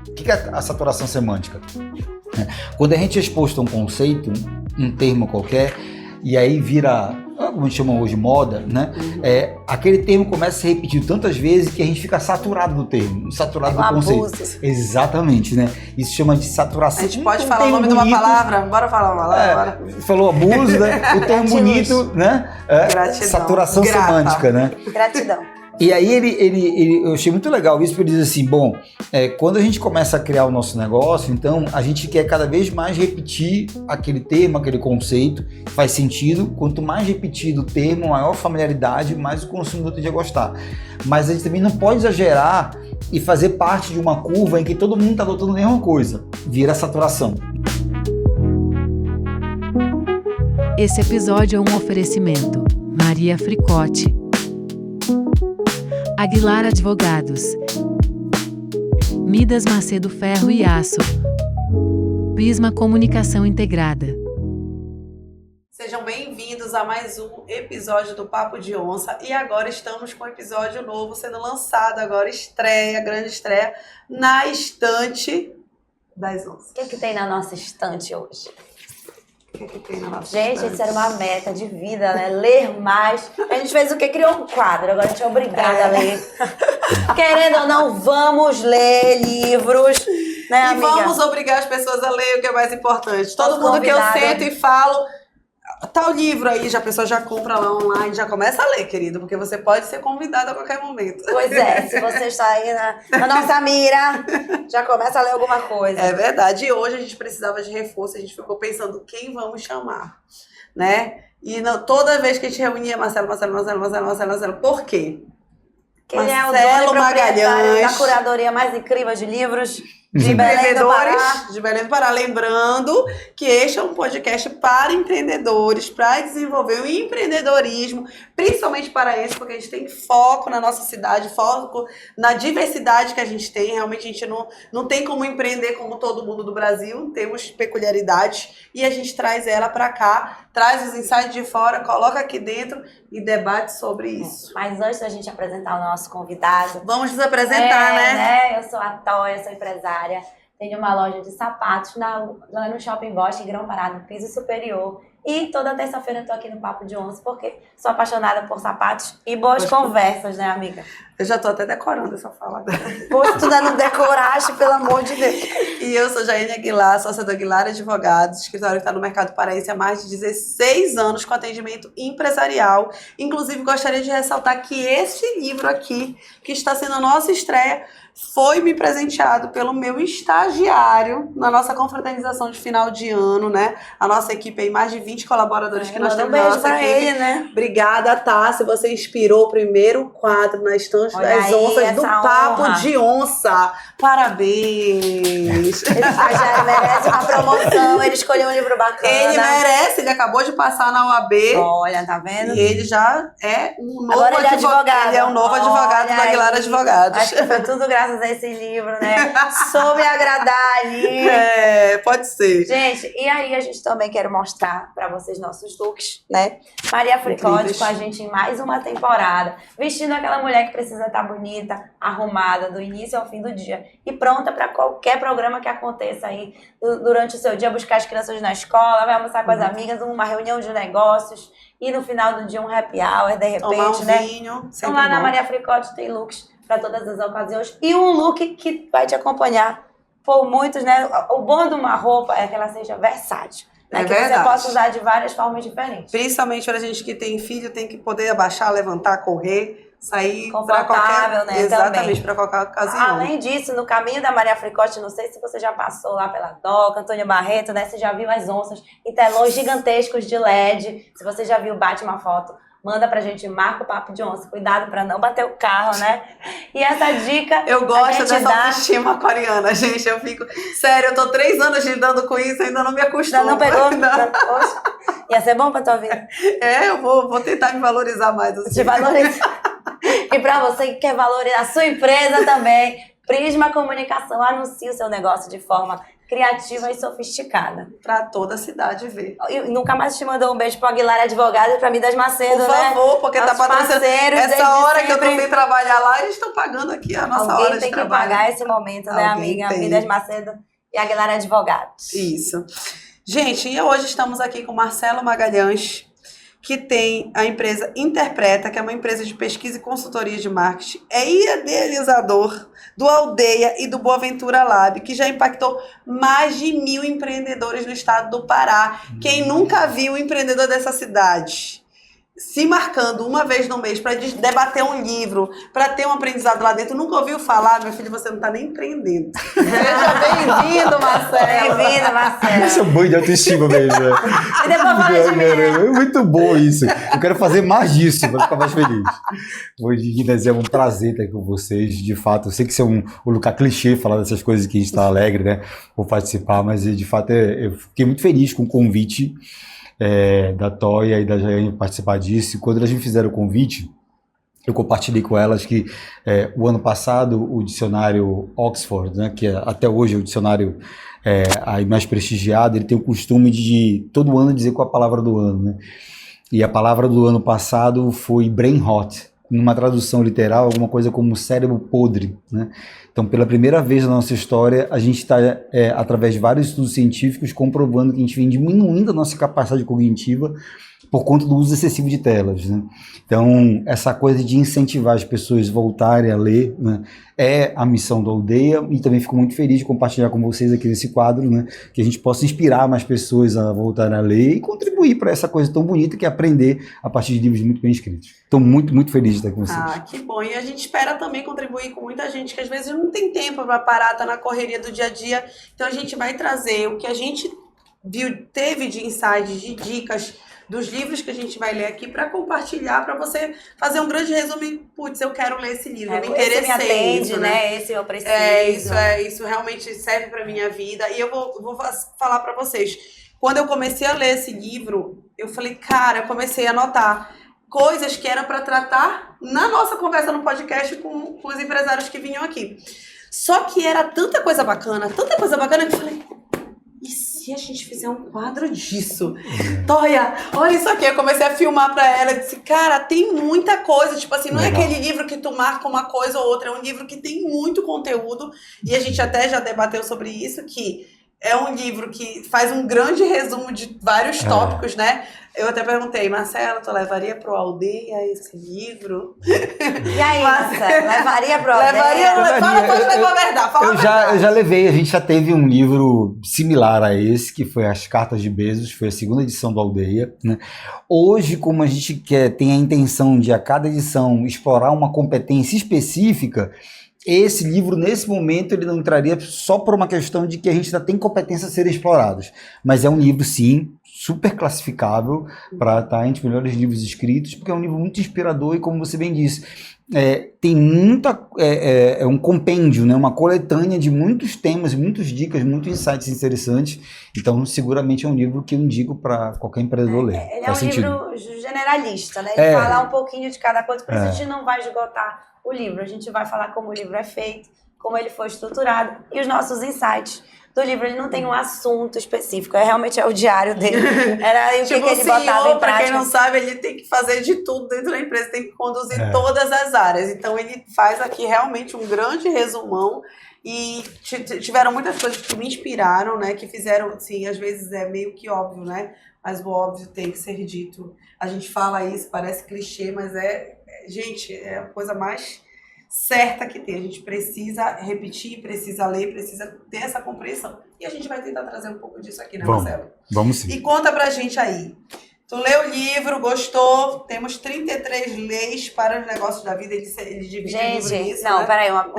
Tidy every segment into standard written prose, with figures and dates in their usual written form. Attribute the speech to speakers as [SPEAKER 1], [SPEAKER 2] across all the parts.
[SPEAKER 1] O que é a saturação semântica? Quando a gente é exposto a um conceito, um termo qualquer, e aí vira, como a gente chama hoje, moda, né? Aquele termo começa a ser repetido tantas vezes que a gente fica saturado do termo, saturado do conceito.
[SPEAKER 2] Abuso.
[SPEAKER 1] Exatamente, né? Isso chama de saturação.
[SPEAKER 2] A gente pode falar o nome de uma palavra? Bora falar uma palavra.
[SPEAKER 1] Falou abuso, né? O termo bonito, né?
[SPEAKER 2] Gratidão.
[SPEAKER 1] Saturação
[SPEAKER 2] Grata.
[SPEAKER 1] semântica, né?
[SPEAKER 3] Gratidão.
[SPEAKER 1] E aí eu achei muito legal isso, porque ele diz assim, bom, quando a gente começa a criar o nosso negócio, então a gente quer cada vez mais repetir aquele termo, aquele conceito, faz sentido, quanto mais repetido o termo, maior familiaridade, mais o consumidor tende a gostar. Mas a gente também não pode exagerar e fazer parte de uma curva em que todo mundo está adotando a mesma coisa, vira saturação.
[SPEAKER 4] Esse episódio é um oferecimento Maria Fricotti, Aguilar Advogados, Midas Macedo Ferro e Aço, Prisma Comunicação Integrada.
[SPEAKER 2] Sejam bem-vindos a mais um episódio do Papo de Onça e agora estamos com um episódio novo sendo lançado agora, grande estreia, na estante das onças.
[SPEAKER 3] O que tem na nossa estante hoje?
[SPEAKER 2] O que tem na nossa
[SPEAKER 3] Gente,
[SPEAKER 2] estante?
[SPEAKER 3] isso era uma meta de vida, né? Ler mais. A gente fez o quê? Criou um quadro, agora a gente é obrigada a ler. Querendo ou não, vamos ler livros, né,
[SPEAKER 2] E
[SPEAKER 3] amiga?
[SPEAKER 2] vamos obrigar as pessoas a ler o que é mais importante. Todo
[SPEAKER 3] Os
[SPEAKER 2] mundo que eu
[SPEAKER 3] convidados.
[SPEAKER 2] sento e falo, tal livro aí, a pessoa já compra lá online, já começa a ler, querido, porque você pode ser convidado a qualquer momento.
[SPEAKER 3] Pois é, se você está aí na nossa mira, já começa a ler alguma coisa.
[SPEAKER 2] É verdade. E hoje a gente precisava de reforço, a gente ficou pensando quem vamos chamar, né? E toda vez que a gente reunia Marcelo. Por quê?
[SPEAKER 3] Que ele é o
[SPEAKER 2] Marcelo
[SPEAKER 3] dono e proprietário
[SPEAKER 2] Magalhães.
[SPEAKER 3] da curadoria mais incrível de livros de Belém do Pará.
[SPEAKER 2] Empreendedores de Belém do Pará. Lembrando que este é um podcast para empreendedores, para desenvolver o empreendedorismo, principalmente paraense, porque a gente tem foco na nossa cidade, foco na diversidade que a gente tem. Realmente a gente não tem como empreender como todo mundo do Brasil, temos peculiaridades e a gente traz ela para cá, traz os insights de fora, coloca aqui dentro e debate sobre isso.
[SPEAKER 3] Mas antes da gente apresentar o nosso convidado,
[SPEAKER 2] Vamos nos apresentar, né?
[SPEAKER 3] Eu sou a Toia, sou empresária, tenho uma loja de sapatos lá no Shopping Bosch, em Grão-Pará, no piso superior. E toda terça-feira eu tô aqui no Papo de Onça, porque sou apaixonada por sapatos e boas conversas, né, amiga?
[SPEAKER 2] Eu já tô até decorando essa fala agora.
[SPEAKER 3] Pois tu ainda não decoraste, pelo amor de Deus.
[SPEAKER 2] E eu sou Jaine Aguilar, sócia do Aguilar Advogados, escritório que está no mercado paraense há mais de 16 anos com atendimento empresarial. Inclusive, gostaria de ressaltar que este livro aqui, que está sendo a nossa estreia, foi me presenteado pelo meu estagiário na nossa confraternização de final de ano, né? A nossa equipe aí, mais de 20 colaboradores que nós
[SPEAKER 3] Manda um
[SPEAKER 2] temos na
[SPEAKER 3] beijo
[SPEAKER 2] nossa
[SPEAKER 3] pra
[SPEAKER 2] equipe.
[SPEAKER 3] ele, né?
[SPEAKER 2] Obrigada, Tassi. Você inspirou o primeiro quadro na estante
[SPEAKER 3] Olha
[SPEAKER 2] das
[SPEAKER 3] aí,
[SPEAKER 2] onças do
[SPEAKER 3] essa
[SPEAKER 2] Papo
[SPEAKER 3] honra.
[SPEAKER 2] de Onça. Parabéns!
[SPEAKER 3] Esse estagiário merece uma promoção, ele escolheu um livro bacana.
[SPEAKER 2] Ele merece, ele acabou de passar na UAB.
[SPEAKER 3] Olha, tá vendo?
[SPEAKER 2] E ele já é um novo
[SPEAKER 3] Agora ele é advogado.
[SPEAKER 2] Ele é um novo advogado do
[SPEAKER 3] Olha
[SPEAKER 2] Aguilar
[SPEAKER 3] aí.
[SPEAKER 2] Advogados.
[SPEAKER 3] Acho que foi tudo graças a esse livro, né? Soube agradar ali.
[SPEAKER 2] Pode ser.
[SPEAKER 3] Gente, e aí a gente também quer mostrar pra vocês nossos looks, né? Maria Fricotti
[SPEAKER 2] Incríveis.
[SPEAKER 3] com a gente em mais uma temporada, vestindo aquela mulher que precisa estar bonita, arrumada, do início ao fim do dia e pronta pra qualquer programa que aconteça aí durante o seu dia, buscar as crianças na escola, vai almoçar com as amigas, uma reunião de negócios e no final do dia um happy hour, de repente,
[SPEAKER 2] Tomar um
[SPEAKER 3] né?
[SPEAKER 2] vinho.
[SPEAKER 3] Então
[SPEAKER 2] Sempre
[SPEAKER 3] lá na
[SPEAKER 2] bom.
[SPEAKER 3] Maria Fricotti tem looks para todas as ocasiões e um look que vai te acompanhar por muitos, né? O bom de uma roupa é que ela seja versátil, né?
[SPEAKER 2] É
[SPEAKER 3] Que você
[SPEAKER 2] verdade.
[SPEAKER 3] possa usar de várias formas diferentes.
[SPEAKER 2] Principalmente para a gente que tem filho, tem que poder abaixar, levantar, correr, sair para
[SPEAKER 3] Confortável,
[SPEAKER 2] qualquer...
[SPEAKER 3] né,
[SPEAKER 2] Exatamente,
[SPEAKER 3] também.
[SPEAKER 2] para qualquer ocasião.
[SPEAKER 3] Além disso, no caminho da Maria Fricotti, não sei se você já passou lá pela Doca, Antônio Barreto, né? Você já viu as onças em telões gigantescos de LED. Se você já viu, bate uma foto. Manda pra gente, marca o Papo de Onça. Cuidado pra não bater o carro, né? E essa dica
[SPEAKER 2] Eu
[SPEAKER 3] a
[SPEAKER 2] gosto
[SPEAKER 3] gente
[SPEAKER 2] dessa
[SPEAKER 3] dá...
[SPEAKER 2] autoestima aquariana, gente. Eu fico... Sério, eu tô 3 anos lidando com isso, ainda não me acostumo.
[SPEAKER 3] Ainda não pegou?
[SPEAKER 2] Ainda-
[SPEAKER 3] Poxa, ia ser bom pra tua vida.
[SPEAKER 2] Eu vou tentar me valorizar mais. Assim.
[SPEAKER 3] Te valoriza. E pra você que quer valorizar a sua empresa também, Prisma Comunicação anuncia o seu negócio de forma criativa e sofisticada.
[SPEAKER 2] Pra toda a cidade ver.
[SPEAKER 3] E nunca mais te mandou um beijo pro Aguilar Advogado e pra Midas Macedo,
[SPEAKER 2] Por
[SPEAKER 3] né?
[SPEAKER 2] favor, porque tá patrocinando. Essa hora que eu
[SPEAKER 3] sempre.
[SPEAKER 2] fui trabalhar lá, eles estão pagando aqui a nossa hora de
[SPEAKER 3] Alguém tem que
[SPEAKER 2] trabalho.
[SPEAKER 3] pagar esse momento, né,
[SPEAKER 2] Alguém
[SPEAKER 3] amiga?
[SPEAKER 2] tem.
[SPEAKER 3] Midas Macedo e Aguilar Advogados.
[SPEAKER 2] Isso. Gente, e hoje estamos aqui com Marcelo Magalhães, que tem a empresa Interpreta, que é uma empresa de pesquisa e consultoria de marketing, é idealizador do Aldeia e do Boaventura Lab, que já impactou mais de 1.000 empreendedores no estado do Pará. Quem nunca viu um empreendedor dessa cidade se marcando uma vez no mês para debater um livro, para ter um aprendizado lá dentro, nunca ouviu falar, meu filho, você não está nem empreendendo. Seja bem-vindo, Marcelo.
[SPEAKER 3] Bem-vindo, Marcelo.
[SPEAKER 1] Isso é bom de autoestima mesmo, né?
[SPEAKER 3] E depois fala de mim, né?
[SPEAKER 1] É muito bom isso. Eu quero fazer mais disso para ficar mais feliz. Hoje, Minas, é um prazer estar aqui com vocês. De fato, eu sei que isso é um lugar clichê falar dessas coisas que a gente está alegre, né? Por participar, mas de fato eu fiquei muito feliz com o convite da Toia e da Jaiane participar disso. E quando elas me fizeram o convite, eu compartilhei com elas que o ano passado o dicionário Oxford, né, que até hoje é o dicionário aí mais prestigiado, ele tem o costume de todo ano dizer qual a palavra do ano, né? E a palavra do ano passado foi brain rot, numa tradução literal, alguma coisa como cérebro podre, né? Então, pela primeira vez na nossa história, a gente está, através de vários estudos científicos, comprovando que a gente vem diminuindo a nossa capacidade cognitiva por conta do uso excessivo de telas, né? Então, essa coisa de incentivar as pessoas a voltarem a ler, né, é a missão da Aldeia, e também fico muito feliz de compartilhar com vocês aqui nesse quadro, né, que a gente possa inspirar mais pessoas a voltarem a ler e contribuir para essa coisa tão bonita que é aprender a partir de livros muito bem escritos. Estou muito, muito feliz de estar com vocês.
[SPEAKER 2] Ah, que bom. E a gente espera também contribuir com muita gente que às vezes não tem tempo para parar, tá na correria do dia a dia. Então a gente vai trazer o que a gente viu, teve de insights, de dicas dos livros que a gente vai ler aqui para compartilhar, para você fazer um grande resumo e, putz, eu quero ler esse livro, eu me interessei.
[SPEAKER 3] Esse me atende,
[SPEAKER 2] isso,
[SPEAKER 3] né? Esse eu preciso.
[SPEAKER 2] Isso realmente serve para minha vida. E eu vou falar para vocês. Quando eu comecei a ler esse livro, eu falei, cara, eu comecei a anotar coisas que era para tratar na nossa conversa no podcast com os empresários que vinham aqui. Só que era tanta coisa bacana que eu falei, e se a gente fizer um quadro disso? Toia, olha isso aqui. Eu comecei a filmar pra ela e disse, cara, tem muita coisa. Tipo assim, não
[SPEAKER 1] Legal.
[SPEAKER 2] é aquele livro que tu marca uma coisa ou outra, é um livro que tem muito conteúdo. E a gente até já debateu sobre isso, que é um livro que faz um grande resumo de vários tópicos, né? Eu até perguntei, Marcelo, tu levaria pro Aldeia esse livro?
[SPEAKER 3] E aí, Marcelo, levaria pro Aldeia?
[SPEAKER 2] Pode levar a verdade, fala a verdade.
[SPEAKER 1] Eu já levei, a gente já teve um livro similar a esse, que foi As Cartas de Bezos, foi a segunda edição do Aldeia, né? Hoje, como a gente tem a intenção de a cada edição explorar uma competência específica, esse livro, nesse momento, ele não entraria só por uma questão de que a gente ainda tem competências a serem exploradas. Mas é um livro, sim, super classificável para estar entre os melhores livros escritos, porque é um livro muito inspirador e, como você bem disse, tem muita... É um compêndio, né? Uma coletânea de muitos temas, muitas dicas, muitos insights interessantes. Então, seguramente é um livro que eu indico para qualquer empreendedor ler.
[SPEAKER 3] Ele
[SPEAKER 1] Faz
[SPEAKER 3] é um
[SPEAKER 1] sentido.
[SPEAKER 3] livro generalista, né? Ele fala um pouquinho de cada coisa, por isso a gente não vai esgotar o livro. A gente vai falar como o livro é feito, como ele foi estruturado e os nossos insights do livro. Ele não tem um assunto específico, realmente é o diário dele. Era aí o
[SPEAKER 2] Tipo,
[SPEAKER 3] que ele botava em
[SPEAKER 2] pra
[SPEAKER 3] prática.
[SPEAKER 2] quem não sabe, ele tem que fazer de tudo dentro da empresa, tem que conduzir todas as áreas. Então ele faz aqui realmente um grande resumão e tiveram muitas coisas que me inspiraram, né? Que fizeram, assim, às vezes é meio que óbvio, né? Mas o óbvio tem que ser dito. A gente fala isso, parece clichê, mas gente, é a coisa mais certa que tem. A gente precisa repetir, precisa ler, precisa ter essa compreensão. E a gente vai tentar trazer um pouco disso aqui, né, Marcelo?
[SPEAKER 1] Vamos sim.
[SPEAKER 2] E conta pra gente aí. Tu leu o livro, gostou? Temos 33 leis para os negócios da vida. Ele divide o livro
[SPEAKER 3] Gente,
[SPEAKER 2] nisso,
[SPEAKER 3] não,
[SPEAKER 2] né?
[SPEAKER 3] peraí, uma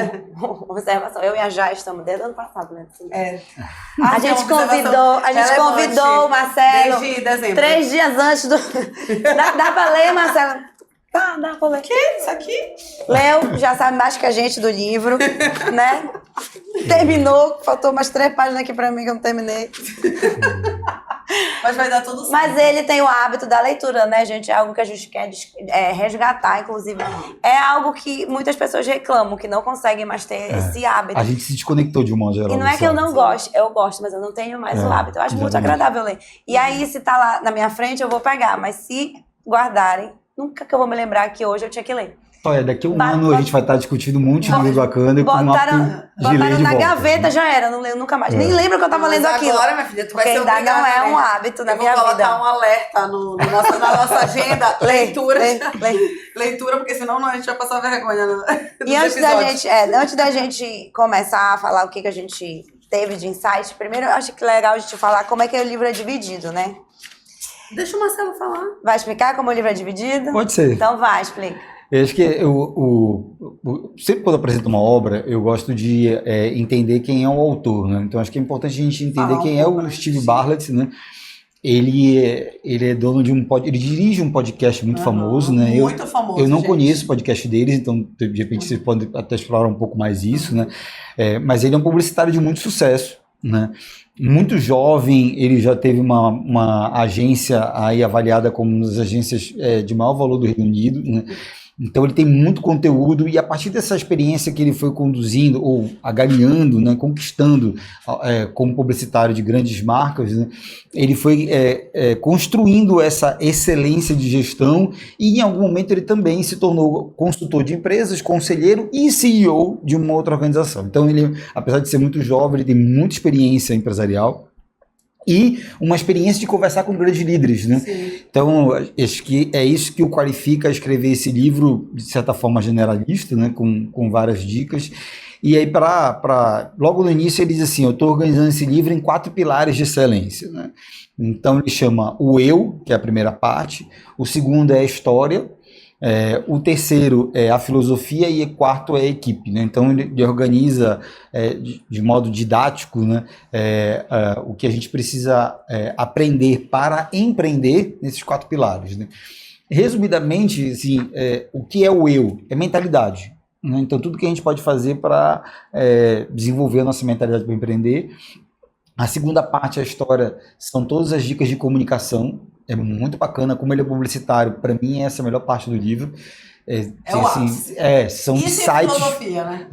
[SPEAKER 3] observação. Eu e a Jai estamos desde o ano passado, né?
[SPEAKER 2] A
[SPEAKER 3] gente convidou o Marcelo
[SPEAKER 2] desde dezembro.
[SPEAKER 3] 3 dias antes do... Dá pra ler, Marcelo? Dá pra ler.
[SPEAKER 2] Que? Isso aqui?
[SPEAKER 3] Leu, já sabe mais que a gente do livro, né? Terminou, faltou umas 3 páginas aqui pra mim que eu não terminei.
[SPEAKER 2] Mas vai dar tudo certo.
[SPEAKER 3] Mas ele tem o hábito da leitura, né, gente? É algo que a gente quer resgatar, inclusive. É algo que muitas pessoas reclamam, que não conseguem mais ter esse hábito.
[SPEAKER 1] A gente se desconectou de um modo geral.
[SPEAKER 3] E não é que eu não gosto, eu gosto, mas eu não tenho mais o hábito. Eu acho muito agradável ler. E aí, se tá lá na minha frente, eu vou pegar. Mas se guardarem, nunca que eu vou me lembrar que hoje eu tinha que ler.
[SPEAKER 1] Olha, daqui a um ano a gente vai estar discutindo um monte de livro bacana.
[SPEAKER 3] Botaram na gaveta, já era, não leio nunca mais. Nem lembro que eu tava lendo aquilo.
[SPEAKER 2] Agora, minha filha, tu vai
[SPEAKER 3] porque
[SPEAKER 2] ser
[SPEAKER 3] ainda
[SPEAKER 2] obrigada,
[SPEAKER 3] não é
[SPEAKER 2] né?
[SPEAKER 3] um hábito na minha
[SPEAKER 2] vida. Eu vou
[SPEAKER 3] vida.
[SPEAKER 2] colocar um alerta na nossa agenda. Leitura. Leitura, porque senão a gente vai passar vergonha
[SPEAKER 3] E antes da gente começar a falar o que a gente teve de insight, primeiro eu acho que é legal a gente falar como é que o livro é dividido, né?
[SPEAKER 2] Deixa o Marcelo falar.
[SPEAKER 3] Vai explicar como o livro é dividido?
[SPEAKER 1] Pode ser.
[SPEAKER 3] Então vai, explica.
[SPEAKER 1] Eu acho que sempre quando eu apresento uma obra, eu gosto de entender quem é o autor, né? Então acho que é importante a gente entender quem é o Steve Bartlett, né? Ele é dono de ele dirige um podcast muito famoso, né?
[SPEAKER 2] Muito famoso.
[SPEAKER 1] Eu não
[SPEAKER 2] gente.
[SPEAKER 1] conheço o podcast deles, então de repente vocês podem até explorar um pouco mais isso, né? Mas ele é um publicitário de muito sucesso, né? Muito jovem, ele já teve uma agência aí avaliada como uma das agências de maior valor do Reino Unido, né? Então ele tem muito conteúdo e a partir dessa experiência que ele foi conduzindo ou agariando, né, conquistando como publicitário de grandes marcas, né, ele foi construindo essa excelência de gestão e em algum momento ele também se tornou consultor de empresas, conselheiro e CEO de uma outra organização. Então ele, apesar de ser muito jovem, ele tem muita experiência empresarial e uma experiência de conversar com grandes líderes, né?
[SPEAKER 2] Sim.
[SPEAKER 1] Então, acho que é isso que o qualifica a escrever esse livro, de certa forma generalista, né? Com várias dicas. E aí, logo no início, ele diz assim, eu estou organizando esse livro em 4 pilares de excelência, né? Então, ele chama o eu, que é a primeira parte, o segundo é a história, o terceiro é a filosofia e o quarto é a equipe, né? Então ele organiza de modo didático, né, o que a gente precisa aprender para empreender nesses 4 pilares, né? Resumidamente, assim, o que é o eu? É mentalidade, né? Então tudo que a gente pode fazer para desenvolver a nossa mentalidade para empreender. A segunda parte, a história, são todas as dicas de comunicação. É muito bacana, como ele é publicitário, para mim essa é a melhor parte do livro. São
[SPEAKER 2] Isso
[SPEAKER 1] sites,
[SPEAKER 2] é filosofia, né?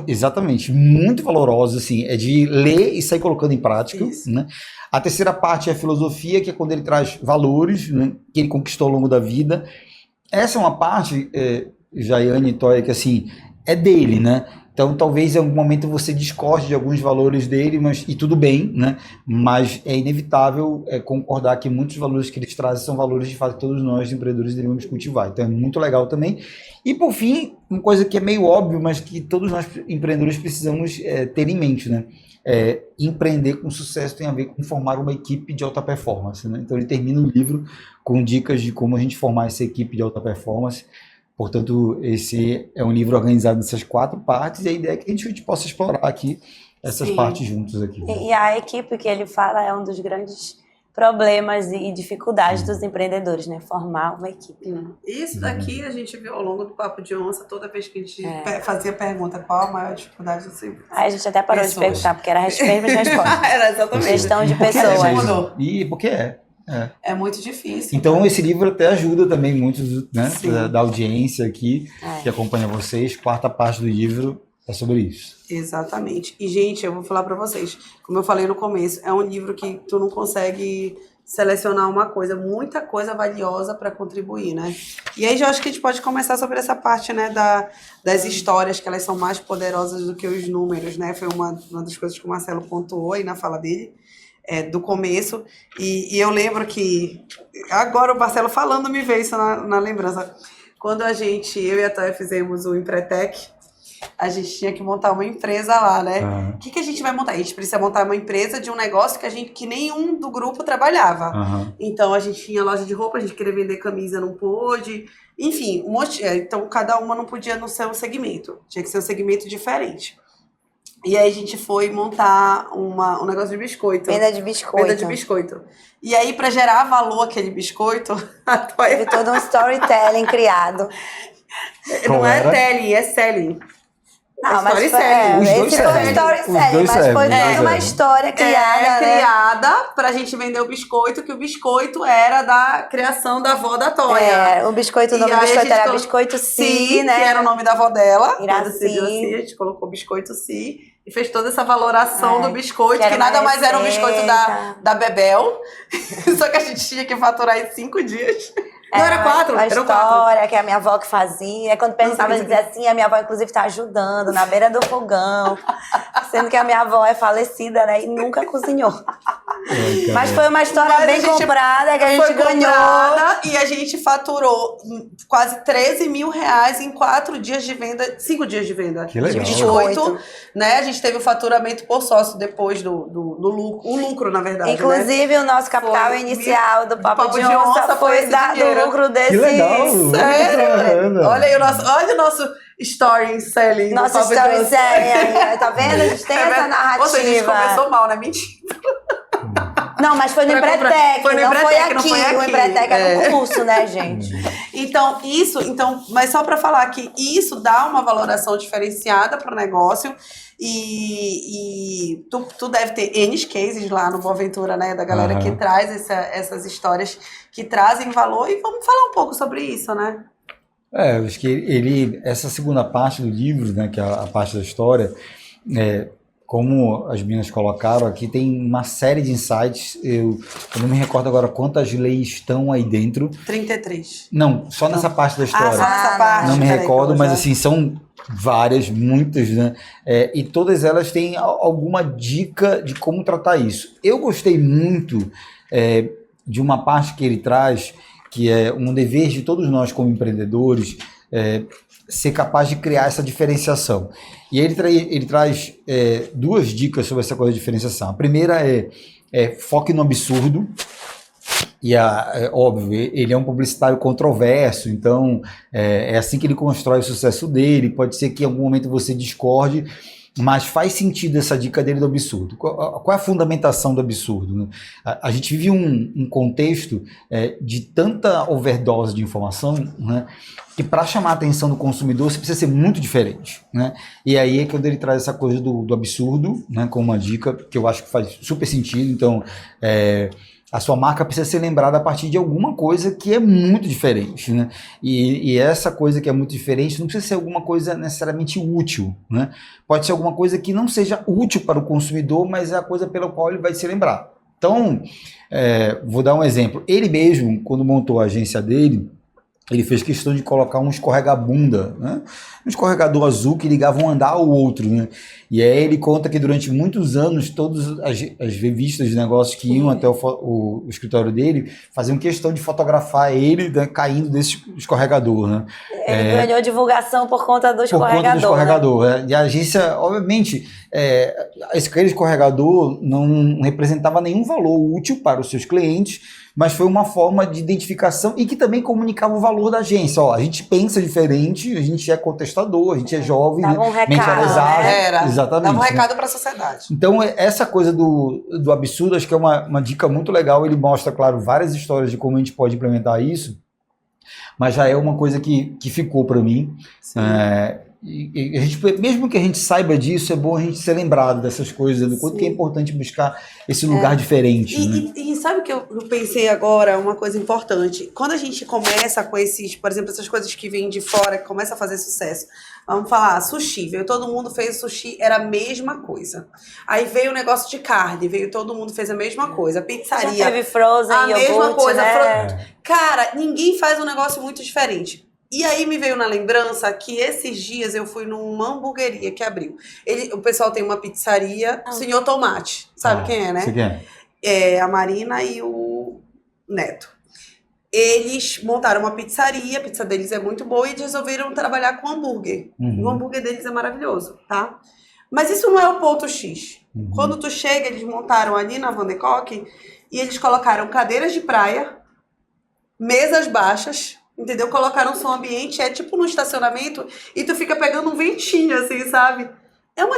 [SPEAKER 1] Exatamente, muito valorosos, assim, é de ler e sair colocando em prática, né? A terceira parte é a filosofia, que é quando ele traz valores, né, que ele conquistou ao longo da vida. Essa é uma parte, Jaiane e Toya, que assim, é dele, né? Então, talvez em algum momento você discorde de alguns valores dele, e tudo bem, né? Mas é inevitável concordar que muitos valores que eles trazem são valores de fato que todos nós, empreendedores, devemos cultivar. Então, é muito legal também. E, por fim, uma coisa que é meio óbvio, mas que todos nós, empreendedores, precisamos ter em mente, né? Empreender com sucesso tem a ver com formar uma equipe de alta performance, né? Então, ele termina o livro com dicas de como a gente formar essa equipe de alta performance. Portanto, esse é um livro organizado nessas 4 partes e a ideia é que a gente possa explorar aqui essas partes juntos aqui.
[SPEAKER 3] E a equipe que ele fala é um dos grandes problemas e dificuldades dos empreendedores, né? Formar uma equipe.
[SPEAKER 2] Isso daqui a gente viu ao longo do Papo de Onça, toda vez que a gente fazia pergunta qual a maior dificuldade do seu.
[SPEAKER 3] Aí a gente até parou de perguntar, porque era as mesmas respostas.
[SPEAKER 2] Era exatamente.
[SPEAKER 3] Questão de pessoas.
[SPEAKER 1] E porque
[SPEAKER 2] é muito difícil.
[SPEAKER 1] Então esse livro até ajuda também muitos, né, da audiência aqui que acompanha vocês. 4ª parte do livro é sobre isso.
[SPEAKER 2] Exatamente. E, gente, eu vou falar pra vocês, como eu falei no começo, é um livro que tu não consegue selecionar uma coisa, muita coisa valiosa para contribuir, né? E aí já acho que a gente pode começar sobre essa parte, né, das histórias, que elas são mais poderosas do que os números, né? Foi uma das coisas que o Marcelo pontuou aí na fala dele. Do começo, e eu lembro que agora o Marcelo falando me veio isso na lembrança. Quando eu e a Toya fizemos o Empretec, a gente tinha que montar uma empresa lá, né? O que a gente vai montar? A gente precisa montar uma empresa de um negócio que nenhum do grupo trabalhava. Então a gente tinha loja de roupa, a gente queria vender camisa, não pôde, enfim, um monte. Então cada uma não podia no seu segmento, tinha que ser um segmento diferente. E aí a gente foi montar um negócio de biscoito.
[SPEAKER 3] Venda de biscoito.
[SPEAKER 2] E aí, para gerar valor àquele biscoito, a Toya...
[SPEAKER 3] Teve todo um storytelling criado.
[SPEAKER 2] Não é telling, é selling.
[SPEAKER 3] Não, mas
[SPEAKER 2] Story
[SPEAKER 3] foi,
[SPEAKER 2] série.
[SPEAKER 1] Os dois
[SPEAKER 3] esse foi
[SPEAKER 1] servem.
[SPEAKER 3] story
[SPEAKER 1] Os
[SPEAKER 3] série,
[SPEAKER 1] dois
[SPEAKER 3] mas
[SPEAKER 1] servem,
[SPEAKER 3] foi
[SPEAKER 1] os dois
[SPEAKER 3] toda uma
[SPEAKER 1] servem.
[SPEAKER 3] história criada, né?
[SPEAKER 2] Criada pra gente vender o biscoito, que o biscoito era da criação da avó da Tonha.
[SPEAKER 3] O biscoito, o
[SPEAKER 2] E
[SPEAKER 3] nome do
[SPEAKER 2] aí a
[SPEAKER 3] biscoito
[SPEAKER 2] gente
[SPEAKER 3] era
[SPEAKER 2] colocou-
[SPEAKER 3] Biscoito Si,
[SPEAKER 2] Si,
[SPEAKER 3] né?
[SPEAKER 2] que era o nome da avó dela.
[SPEAKER 3] Iraci.
[SPEAKER 2] Quando decidiu assim, a gente colocou biscoito Si e fez toda essa valoração do biscoito,
[SPEAKER 3] que era
[SPEAKER 2] que nada
[SPEAKER 3] uma
[SPEAKER 2] mais era um biscoito da,
[SPEAKER 3] receita.
[SPEAKER 2] da Bebel. Só que a gente tinha que faturar em 5 dias. Não era 4,
[SPEAKER 3] a
[SPEAKER 2] eram 4.
[SPEAKER 3] história que a minha avó que fazia. Quando perguntava,
[SPEAKER 2] Não
[SPEAKER 3] eu
[SPEAKER 2] sei
[SPEAKER 3] dizia assim, a minha avó inclusive tá ajudando na beira do fogão. Sendo que a minha avó é falecida, né? E nunca cozinhou. Mas foi uma história
[SPEAKER 2] Mas a
[SPEAKER 3] bem
[SPEAKER 2] gente
[SPEAKER 3] comprada, que a gente
[SPEAKER 2] Foi
[SPEAKER 3] ganhou.
[SPEAKER 2] comprada e a gente faturou quase 13 mil reais em 4 dias de venda, 5 dias de venda.
[SPEAKER 1] Que legal.
[SPEAKER 2] De biscoito,
[SPEAKER 3] Biscoito.
[SPEAKER 2] né? A gente teve o faturamento por sócio depois do lucro, o lucro, na verdade, né?
[SPEAKER 3] Inclusive, o nosso capital
[SPEAKER 2] Foi
[SPEAKER 3] inicial do Papo de
[SPEAKER 2] Onça
[SPEAKER 3] Onça foi
[SPEAKER 2] foi esse
[SPEAKER 3] do
[SPEAKER 2] dinheiro.
[SPEAKER 3] lucro desse...
[SPEAKER 1] Que legal!
[SPEAKER 2] Sério? Olha aí olha o nosso story selling. do
[SPEAKER 3] Nossa
[SPEAKER 2] Papo de
[SPEAKER 3] story
[SPEAKER 2] Onça.
[SPEAKER 3] série aí, tá vendo? A gente tem essa
[SPEAKER 2] vendo?
[SPEAKER 3] narrativa.
[SPEAKER 2] Ou seja, a gente começou mal, né? Mentira.
[SPEAKER 3] Não, mas foi no
[SPEAKER 2] Pra comprar-
[SPEAKER 3] Empretec,
[SPEAKER 2] foi no
[SPEAKER 3] não foi
[SPEAKER 2] Empretec, não
[SPEAKER 3] aqui.
[SPEAKER 2] foi
[SPEAKER 3] O
[SPEAKER 2] aqui.
[SPEAKER 3] Empretec é no
[SPEAKER 2] É.
[SPEAKER 3] curso, né, gente?
[SPEAKER 2] Então, mas só para falar que isso dá uma valoração diferenciada para o negócio e tu deve ter N cases lá no Boa Ventura, né, da galera
[SPEAKER 1] Aham.
[SPEAKER 2] que traz essas histórias que trazem valor e vamos falar um pouco sobre isso, né?
[SPEAKER 1] Eu acho que essa segunda parte do livro, né, que é a parte da história, como as meninas colocaram aqui, tem uma série de insights. Eu não me recordo agora quantas leis estão aí dentro.
[SPEAKER 2] 33.
[SPEAKER 1] Não, só nessa parte da história.
[SPEAKER 2] Só nessa
[SPEAKER 3] não.
[SPEAKER 2] parte.
[SPEAKER 1] Não me
[SPEAKER 2] peraí,
[SPEAKER 1] recordo,
[SPEAKER 2] que eu
[SPEAKER 1] mas
[SPEAKER 2] já-
[SPEAKER 1] assim, são várias, muitas, né? E todas elas têm alguma dica de como tratar isso. Eu gostei muito de uma parte que ele traz, que é um dever de todos nós como empreendedores, ser capaz de criar essa diferenciação. E ele traz 2 dicas sobre essa coisa de diferenciação. A primeira é foque no absurdo. E óbvio, ele é um publicitário controverso, então é assim que ele constrói o sucesso dele. Pode ser que em algum momento você discorde, mas faz sentido essa dica dele do absurdo. Qual é a fundamentação do absurdo, né? A gente vive um contexto de tanta overdose de informação, né, que para chamar a atenção do consumidor você precisa ser muito diferente, né? E aí é quando ele traz essa coisa do absurdo, né, como uma dica que eu acho que faz super sentido. Então, a sua marca precisa ser lembrada a partir de alguma coisa que é muito diferente, né? E essa coisa que é muito diferente não precisa ser alguma coisa necessariamente útil, né? Pode ser alguma coisa que não seja útil para o consumidor, mas é a coisa pela qual ele vai se lembrar. Então, vou dar um exemplo. Ele mesmo, quando montou a agência dele, ele fez questão de colocar um escorrega-bunda, né? Um escorregador azul que ligava um andar ao outro, né? E aí ele conta que durante muitos anos, todas as revistas de negócios que iam até o escritório dele faziam questão de fotografar ele, né, caindo desse escorregador, né?
[SPEAKER 3] Ele ganhou divulgação por conta do
[SPEAKER 1] Por conta
[SPEAKER 3] escorregador.
[SPEAKER 1] do escorregador. E a agência, obviamente, aquele escorregador não representava nenhum valor útil para os seus clientes, mas foi uma forma de identificação e que também comunicava o valor da agência. Ó, a gente pensa diferente, a gente é contestador, a gente é jovem,
[SPEAKER 3] Dava um
[SPEAKER 1] né?
[SPEAKER 3] recado,
[SPEAKER 1] Mente aresada.
[SPEAKER 2] Era.
[SPEAKER 1] Exatamente.
[SPEAKER 2] Dava um
[SPEAKER 1] né?
[SPEAKER 2] recado para a sociedade.
[SPEAKER 1] Então, essa coisa do absurdo, acho que é uma dica muito legal. Ele mostra, claro, várias histórias de como a gente pode implementar isso, mas já é uma coisa que ficou para mim. E a gente, mesmo que a gente saiba disso, é bom a gente ser lembrado dessas coisas, do quanto que é importante buscar esse lugar diferente. Né?
[SPEAKER 2] E sabe o que eu pensei agora? Uma coisa importante. Quando a gente começa com por exemplo, essas coisas que vêm de fora, que começa a fazer sucesso. Vamos falar, sushi. Todo mundo fez sushi, era a mesma coisa. Aí veio o negócio de carne, todo mundo fez a mesma coisa. Pizzaria.
[SPEAKER 3] Já teve Frozen,
[SPEAKER 2] a
[SPEAKER 3] iogurte,
[SPEAKER 2] mesma coisa.
[SPEAKER 3] né?
[SPEAKER 2] Cara, ninguém faz um negócio muito diferente. E aí me veio na lembrança que esses dias eu fui numa hamburgueria que abriu. O pessoal tem uma pizzaria, Senhor Tomate. Sabe quem é, né?
[SPEAKER 1] Você quer?
[SPEAKER 2] É a Marina e o Neto. Eles montaram uma pizzaria, a pizza deles é muito boa e eles resolveram trabalhar com hambúrguer.
[SPEAKER 1] Uhum.
[SPEAKER 2] O hambúrguer deles é maravilhoso, tá? Mas isso não é o ponto X.
[SPEAKER 1] Uhum.
[SPEAKER 2] Quando tu chega, eles montaram ali na Van de Kock e eles colocaram cadeiras de praia, mesas baixas, entendeu? Colocaram som ambiente, é tipo no estacionamento, e tu fica pegando um ventinho, assim, sabe? É uma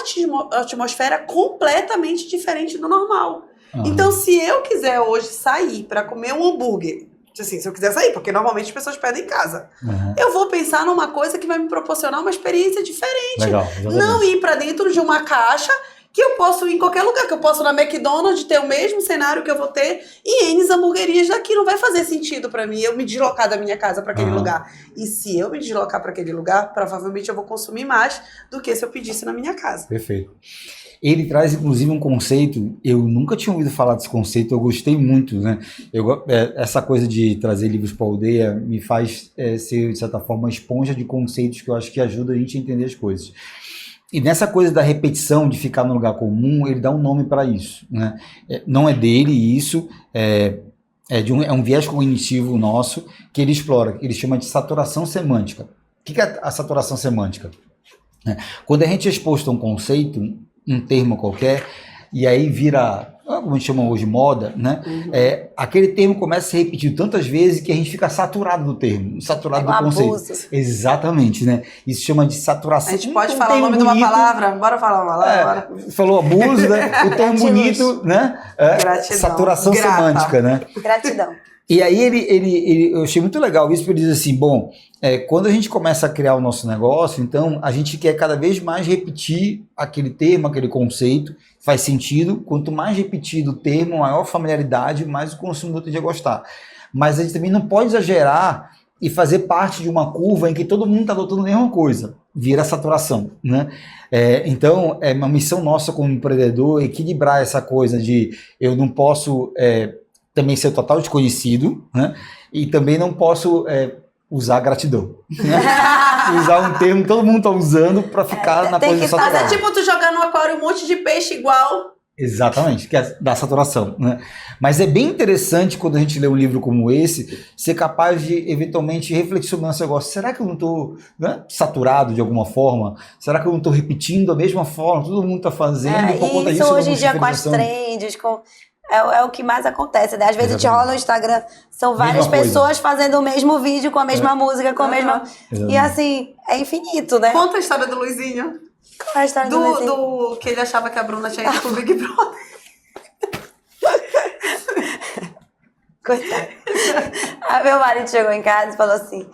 [SPEAKER 2] atmosfera completamente diferente do normal.
[SPEAKER 1] Uhum.
[SPEAKER 2] Então, se eu quiser hoje sair para comer um hambúrguer, Assim, se eu quiser sair, porque normalmente as pessoas pedem em casa.
[SPEAKER 1] Uhum.
[SPEAKER 2] Eu vou pensar numa coisa que vai me proporcionar uma experiência diferente.
[SPEAKER 1] Legal, exatamente.
[SPEAKER 2] Não ir pra dentro de uma caixa que eu posso ir em qualquer lugar, que eu posso na McDonald's ter o mesmo cenário que eu vou ter em N hamburguerias daqui. Não vai fazer sentido pra mim eu me deslocar da minha casa pra aquele lugar. E se eu me deslocar pra aquele lugar, provavelmente eu vou consumir mais do que se eu pedisse na minha casa.
[SPEAKER 1] Perfeito. Ele traz, inclusive, um conceito, eu nunca tinha ouvido falar desse conceito, eu gostei muito, né? Essa coisa de trazer livros para a aldeia me faz ser, de certa forma, uma esponja de conceitos que eu acho que ajuda a gente a entender as coisas. E nessa coisa da repetição, de ficar no lugar comum, ele dá um nome para isso, né? Não é dele isso, é um viés cognitivo nosso que ele explora, ele chama de saturação semântica. O que é a saturação semântica? Quando a gente é exposto a um conceito, um termo qualquer, e aí vira, como a gente chama hoje, moda, né? Aquele termo começa a ser repetido tantas vezes que a gente fica saturado do termo, saturado do conceito.
[SPEAKER 3] Abuso.
[SPEAKER 1] Exatamente, né? Isso chama de saturação.
[SPEAKER 2] A gente pode falar o nome de uma palavra? Bora falar uma palavra?
[SPEAKER 1] Falou abuso, né? O termo bonito, né?
[SPEAKER 2] Gratidão.
[SPEAKER 1] Saturação
[SPEAKER 2] Grata.
[SPEAKER 1] semântica, né?
[SPEAKER 3] Gratidão.
[SPEAKER 1] E aí eu achei muito legal isso, porque ele diz assim, bom, quando a gente começa a criar o nosso negócio, então a gente quer cada vez mais repetir aquele termo, aquele conceito, faz sentido, quanto mais repetido o termo, maior familiaridade, mais o consumidor tende a gostar. Mas a gente também não pode exagerar e fazer parte de uma curva em que todo mundo está adotando a mesma coisa, vira saturação, né? Então, é uma missão nossa como empreendedor equilibrar essa coisa de eu não posso... também ser total desconhecido, né? E também não posso usar gratidão. Né? Usar um termo que todo mundo está usando para ficar na posição saturada.
[SPEAKER 2] Mas é tipo tu jogar no aquário um monte de peixe igual.
[SPEAKER 1] Exatamente, que é da saturação. Né? Mas é bem interessante quando a gente lê um livro como esse, ser capaz de eventualmente refletir sobre o nosso negócio. Será que eu não estou saturado de alguma forma? Será que eu não estou repetindo a mesma forma? Todo mundo está fazendo. Por conta disso,
[SPEAKER 3] hoje em dia com as trends, é o que mais acontece, né? Às vezes a gente rola no Instagram, são várias pessoas fazendo o mesmo vídeo, com a mesma música, com a mesma... E assim, é infinito, né?
[SPEAKER 2] Conta a história do Luizinho.
[SPEAKER 3] Qual é a história do Luizinho?
[SPEAKER 2] Do que ele achava que a Bruna tinha ido pro Big Brother.
[SPEAKER 3] Coitado. Aí meu marido chegou em casa e falou assim,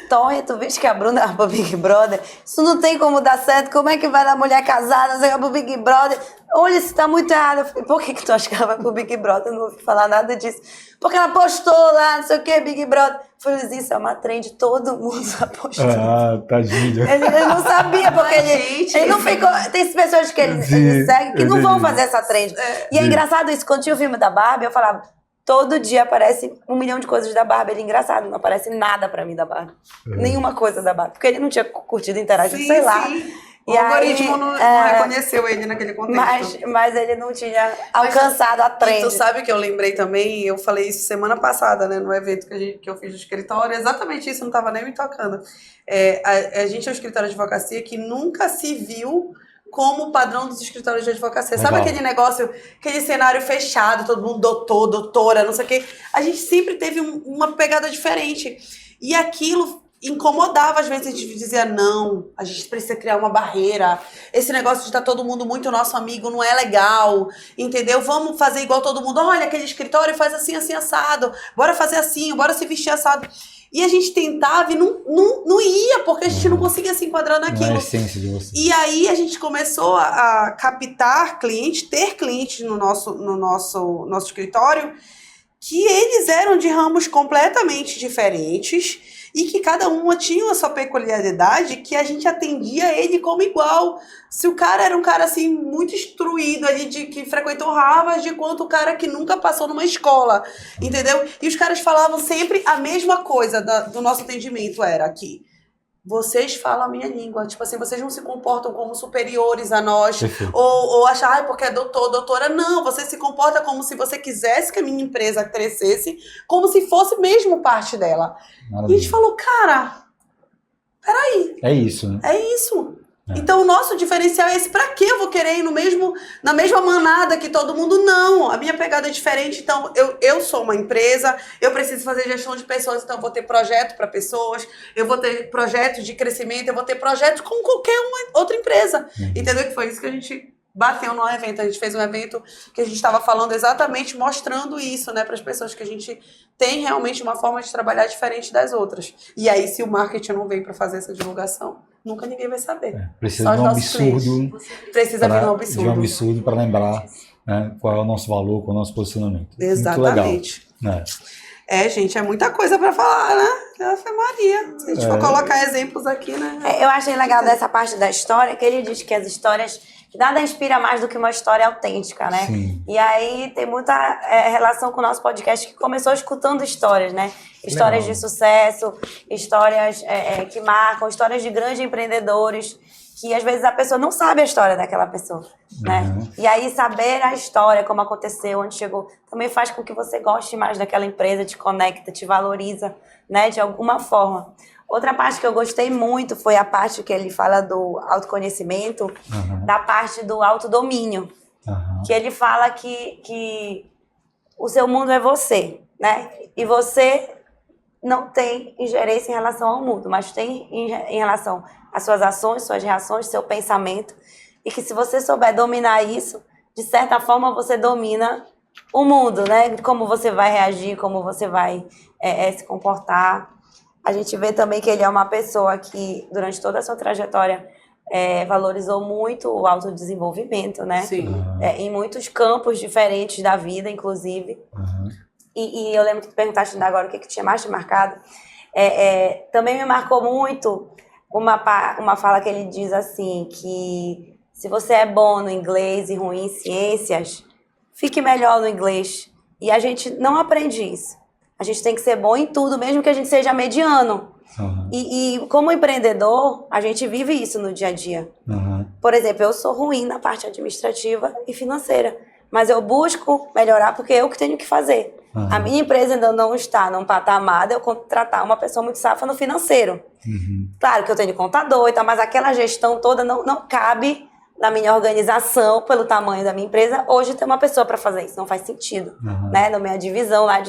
[SPEAKER 3] Tonha, tu viste que a Bruna vai pro Big Brother? Isso não tem como dar certo, como é que vai dar mulher casada, você vai pro Big Brother? Olha, isso tá muito errado. Eu falei, por que tu acha que ela vai pro Big Brother? Eu não ouvi falar nada disso. Porque ela postou lá, não sei o que, Big Brother. Eu falei, isso é uma trend, todo mundo apostou.
[SPEAKER 1] Ah, tadinho.
[SPEAKER 3] Ele não sabia, porque ele não ficou... Tem pessoas que ele segue que não vão fazer essa trend. E é engraçado isso, quando tinha o filme da Barbie, eu falava... Todo dia aparece 1 milhão de coisas da Barbie. Ele é engraçado, não aparece nada pra mim da Barbie. Nenhuma coisa da Barbie. Porque ele não tinha curtido, interagido, sei lá.
[SPEAKER 2] O algoritmo não reconheceu ele naquele contexto.
[SPEAKER 3] Mas ele não tinha alcançado a trend.
[SPEAKER 2] Tu sabe que eu lembrei também, eu falei isso semana passada, né, no evento que eu fiz no escritório, exatamente isso, não tava nem me tocando. A gente é um escritório de advocacia que nunca se viu como o padrão dos escritórios de advocacia. Legal. Sabe aquele negócio, aquele cenário fechado, todo mundo doutor, doutora, não sei o quê? A gente sempre teve uma pegada diferente. E aquilo incomodava, às vezes a gente dizia, não, a gente precisa criar uma barreira. Esse negócio de estar todo mundo muito nosso amigo não é legal, entendeu? Vamos fazer igual todo mundo. Olha, aquele escritório faz assim, assim, assado. Bora fazer assim, bora se vestir assado. E a gente tentava e não ia, porque a gente não conseguia se enquadrar naquilo.
[SPEAKER 1] Não é a essência de você.
[SPEAKER 2] E aí a gente começou a captar clientes, ter clientes no nosso escritório, que eles eram de ramos completamente diferentes e que cada uma tinha a sua peculiaridade, que a gente atendia ele como igual. Se o cara era um cara assim muito instruído ali, que frequentou Harvard, quanto o cara que nunca passou numa escola, entendeu? E os caras falavam sempre a mesma coisa do nosso atendimento, era aqui. Vocês falam a minha língua, tipo assim, vocês não se comportam como superiores a nós, ou achar, porque é doutor, doutora, não, você se comporta como se você quisesse que a minha empresa crescesse, como se fosse mesmo parte dela. Maravilha. E a gente falou, cara, peraí.
[SPEAKER 1] É isso, né?
[SPEAKER 2] É isso. Então o nosso diferencial é esse. Pra que eu vou querer ir na mesma manada que todo mundo? Não, a minha pegada é diferente. Então eu sou uma empresa, eu preciso fazer gestão de pessoas, então eu vou ter projeto para pessoas, eu vou ter projeto de crescimento, eu vou ter projeto com qualquer outra empresa. Entendeu? Que foi isso que a gente bateu num evento. A gente fez um evento que a gente estava falando exatamente, mostrando isso, né, para as pessoas, que a gente tem realmente uma forma de trabalhar diferente das outras. E aí, se o marketing não vem para fazer essa divulgação, nunca ninguém vai saber.
[SPEAKER 1] Precisa
[SPEAKER 2] Só
[SPEAKER 1] de
[SPEAKER 2] os
[SPEAKER 1] um
[SPEAKER 2] nossos
[SPEAKER 1] absurdo.
[SPEAKER 2] Precisa vir um
[SPEAKER 1] De um
[SPEAKER 2] absurdo.
[SPEAKER 1] absurdo para lembrar, né, qual é o nosso valor, qual é o nosso posicionamento.
[SPEAKER 2] Exatamente.
[SPEAKER 1] Muito legal.
[SPEAKER 2] Gente, é muita coisa para falar, né? Ave Maria. Se a gente for colocar exemplos aqui, né?
[SPEAKER 3] Eu achei legal dessa parte da história, que ele diz que as histórias, que nada inspira mais do que uma história autêntica, né?
[SPEAKER 1] Sim.
[SPEAKER 3] E aí tem muita relação com o nosso podcast, que começou escutando histórias, né? Histórias de sucesso, histórias que marcam, histórias de grandes empreendedores, que às vezes a pessoa não sabe a história daquela pessoa, né? E aí saber a história, como aconteceu, onde chegou, também faz com que você goste mais daquela empresa, te conecta, te valoriza, né? De alguma forma. Outra parte que eu gostei muito foi a parte que ele fala do autoconhecimento, da parte do autodomínio. Que ele fala que o seu mundo é você, né? E você não tem ingerência em relação ao mundo, mas tem em relação às suas ações, suas reações, seu pensamento. E que se você souber dominar isso, de certa forma você domina o mundo, né? Como você vai reagir, como você vai se comportar. A gente vê também que ele é uma pessoa que, durante toda a sua trajetória, valorizou muito o autodesenvolvimento, né?
[SPEAKER 2] Sim.
[SPEAKER 3] Em muitos campos diferentes da vida, inclusive. E eu lembro que tu perguntaste ainda agora o que tinha mais te marcado. Também me marcou muito uma fala que ele diz assim, que se você é bom no inglês e ruim em ciências, fique melhor no inglês. E a gente não aprende isso. A gente tem que ser bom em tudo, mesmo que a gente seja mediano. E como empreendedor, a gente vive isso no dia a dia. Por exemplo, eu sou ruim na parte administrativa e financeira, mas eu busco melhorar porque eu que tenho que fazer. A minha empresa ainda não está num patamar de eu contratar uma pessoa muito safa no financeiro. Claro que eu tenho contador e tal, mas aquela gestão toda não cabe na minha organização, pelo tamanho da minha empresa. Hoje tem uma pessoa para fazer isso, não faz sentido. Né? Na minha divisão lá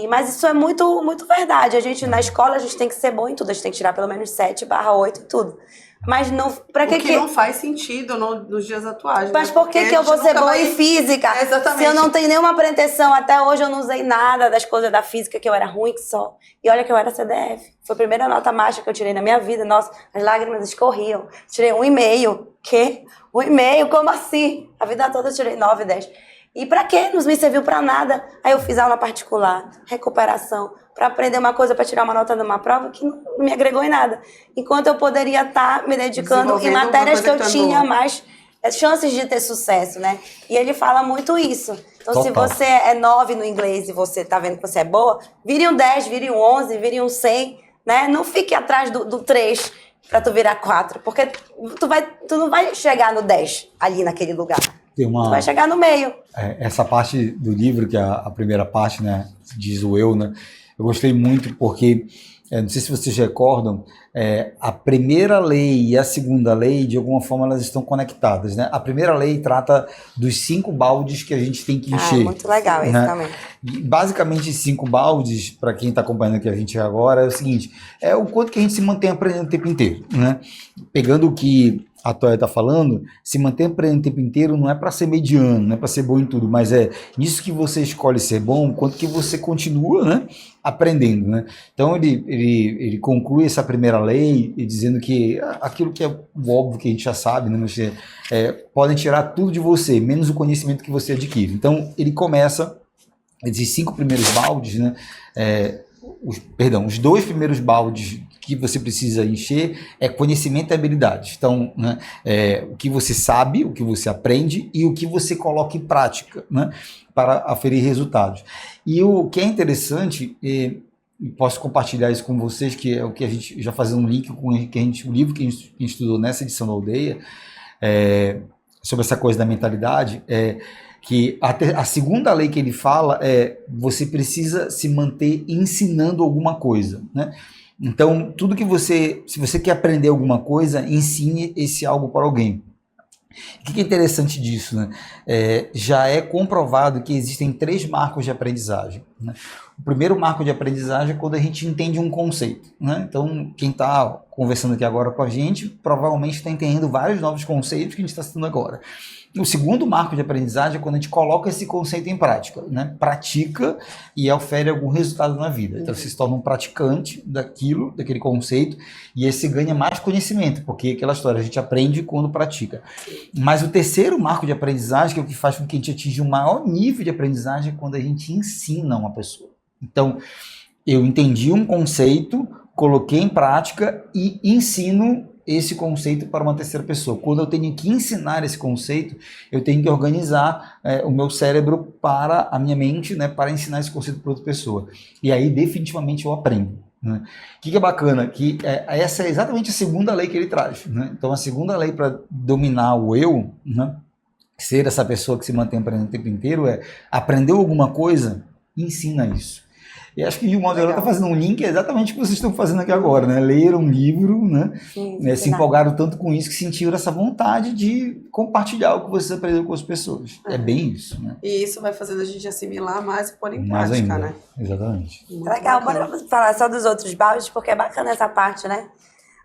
[SPEAKER 3] mas isso é muito, muito verdade. A gente, na escola, a gente tem que ser bom em tudo. A gente tem que tirar pelo menos 7/8 em tudo. Mas não... Pra que
[SPEAKER 2] não faz sentido nos dias atuais.
[SPEAKER 3] Mas
[SPEAKER 2] né?
[SPEAKER 3] por que eu vou ser bom em física?
[SPEAKER 2] Exatamente.
[SPEAKER 3] Se eu não tenho nenhuma pretensão, até hoje eu não usei nada das coisas da física, que eu era ruim que só. E olha que eu era CDF. Foi a primeira nota mágica que eu tirei na minha vida. Nossa, as lágrimas escorriam. Tirei 1,5. Quê? 1,5? Como assim? A vida toda eu tirei 9, 10. E pra quê? Não me serviu pra nada. Aí eu fiz aula particular, recuperação, pra aprender uma coisa, pra tirar uma nota de uma prova que não me agregou em nada. Enquanto eu poderia estar me dedicando em matérias que eu tinha mais chances de ter sucesso, né? E ele fala muito isso. Então, se você é 9 no inglês e você tá vendo que você é boa, vire um 10, vire um 11, vire um 100, né? Não fique atrás do 3 pra tu virar 4, porque tu não vai chegar no 10 ali naquele lugar. Tu vai chegar no meio.
[SPEAKER 1] Essa parte do livro, que é a primeira parte, né, diz o eu, né, eu gostei muito porque, não sei se vocês recordam, a primeira lei e a segunda lei, de alguma forma, elas estão conectadas, né? A primeira lei trata dos 5 baldes que a gente tem que encher.
[SPEAKER 3] Muito legal,
[SPEAKER 1] né?
[SPEAKER 3] Esse também.
[SPEAKER 1] E, basicamente, 5 baldes, para quem está acompanhando aqui a gente agora, é o seguinte, é o quanto que a gente se mantém aprendendo o tempo inteiro, né? Pegando o que a Toya está falando, se manter aprendendo o tempo inteiro não é para ser mediano, não é para ser bom em tudo, mas é nisso que você escolhe ser bom, quanto que você continua, né, aprendendo, né? Então ele conclui essa primeira lei dizendo que aquilo que é óbvio que a gente já sabe, né, podem tirar tudo de você, menos o conhecimento que você adquire. Então ele começa esses 5 primeiros baldes, né, os 2 primeiros baldes que você precisa encher é conhecimento e habilidade. Então, né, o que você sabe, o que você aprende e o que você coloca em prática, né, para aferir resultados. E o que é interessante, posso compartilhar isso com vocês, que é o que a gente já fazendo um link com o livro que a gente estudou nessa edição da Aldeia, sobre essa coisa da mentalidade, que a segunda lei que ele fala você precisa se manter ensinando alguma coisa, né? Então, tudo que se você quer aprender alguma coisa, ensine esse algo para alguém. O que é interessante disso, né? Já é comprovado que existem 3 marcos de aprendizagem, né? O primeiro marco de aprendizagem é quando a gente entende um conceito, né? Então, quem está conversando aqui agora com a gente, provavelmente está entendendo vários novos conceitos que a gente está citando agora. O segundo marco de aprendizagem é quando a gente coloca esse conceito em prática, né? Pratica e ofere algum resultado na vida. Então você se torna um praticante daquele conceito, e aí você ganha mais conhecimento, porque aquela história a gente aprende quando pratica. Mas o terceiro marco de aprendizagem, que é o que faz com que a gente atinja um maior nível de aprendizagem, é quando a gente ensina uma pessoa. Então, eu entendi um conceito, coloquei em prática e ensino esse conceito para uma terceira pessoa. Quando eu tenho que ensinar esse conceito, eu tenho que organizar o meu cérebro para a minha mente, né, para ensinar esse conceito para outra pessoa. E aí, definitivamente, eu aprendo. Né? O que é bacana? Que essa é exatamente a segunda lei que ele traz. Né? Então, a segunda lei para dominar o eu, né, ser essa pessoa que se mantém aprendendo o tempo inteiro, é aprendeu alguma coisa, ensina isso. E acho que de modo geral está fazendo um link exatamente o que vocês estão fazendo aqui agora, né? Leram um livro, né? Sim, se empolgaram tanto com isso que sentiram essa vontade de compartilhar o que vocês aprenderam com as pessoas. É bem isso, né?
[SPEAKER 2] E isso vai fazendo a gente assimilar mais e pôr em prática, ainda, né?
[SPEAKER 1] Exatamente.
[SPEAKER 3] Legal, bora falar só dos outros baldes, porque é bacana essa parte, né?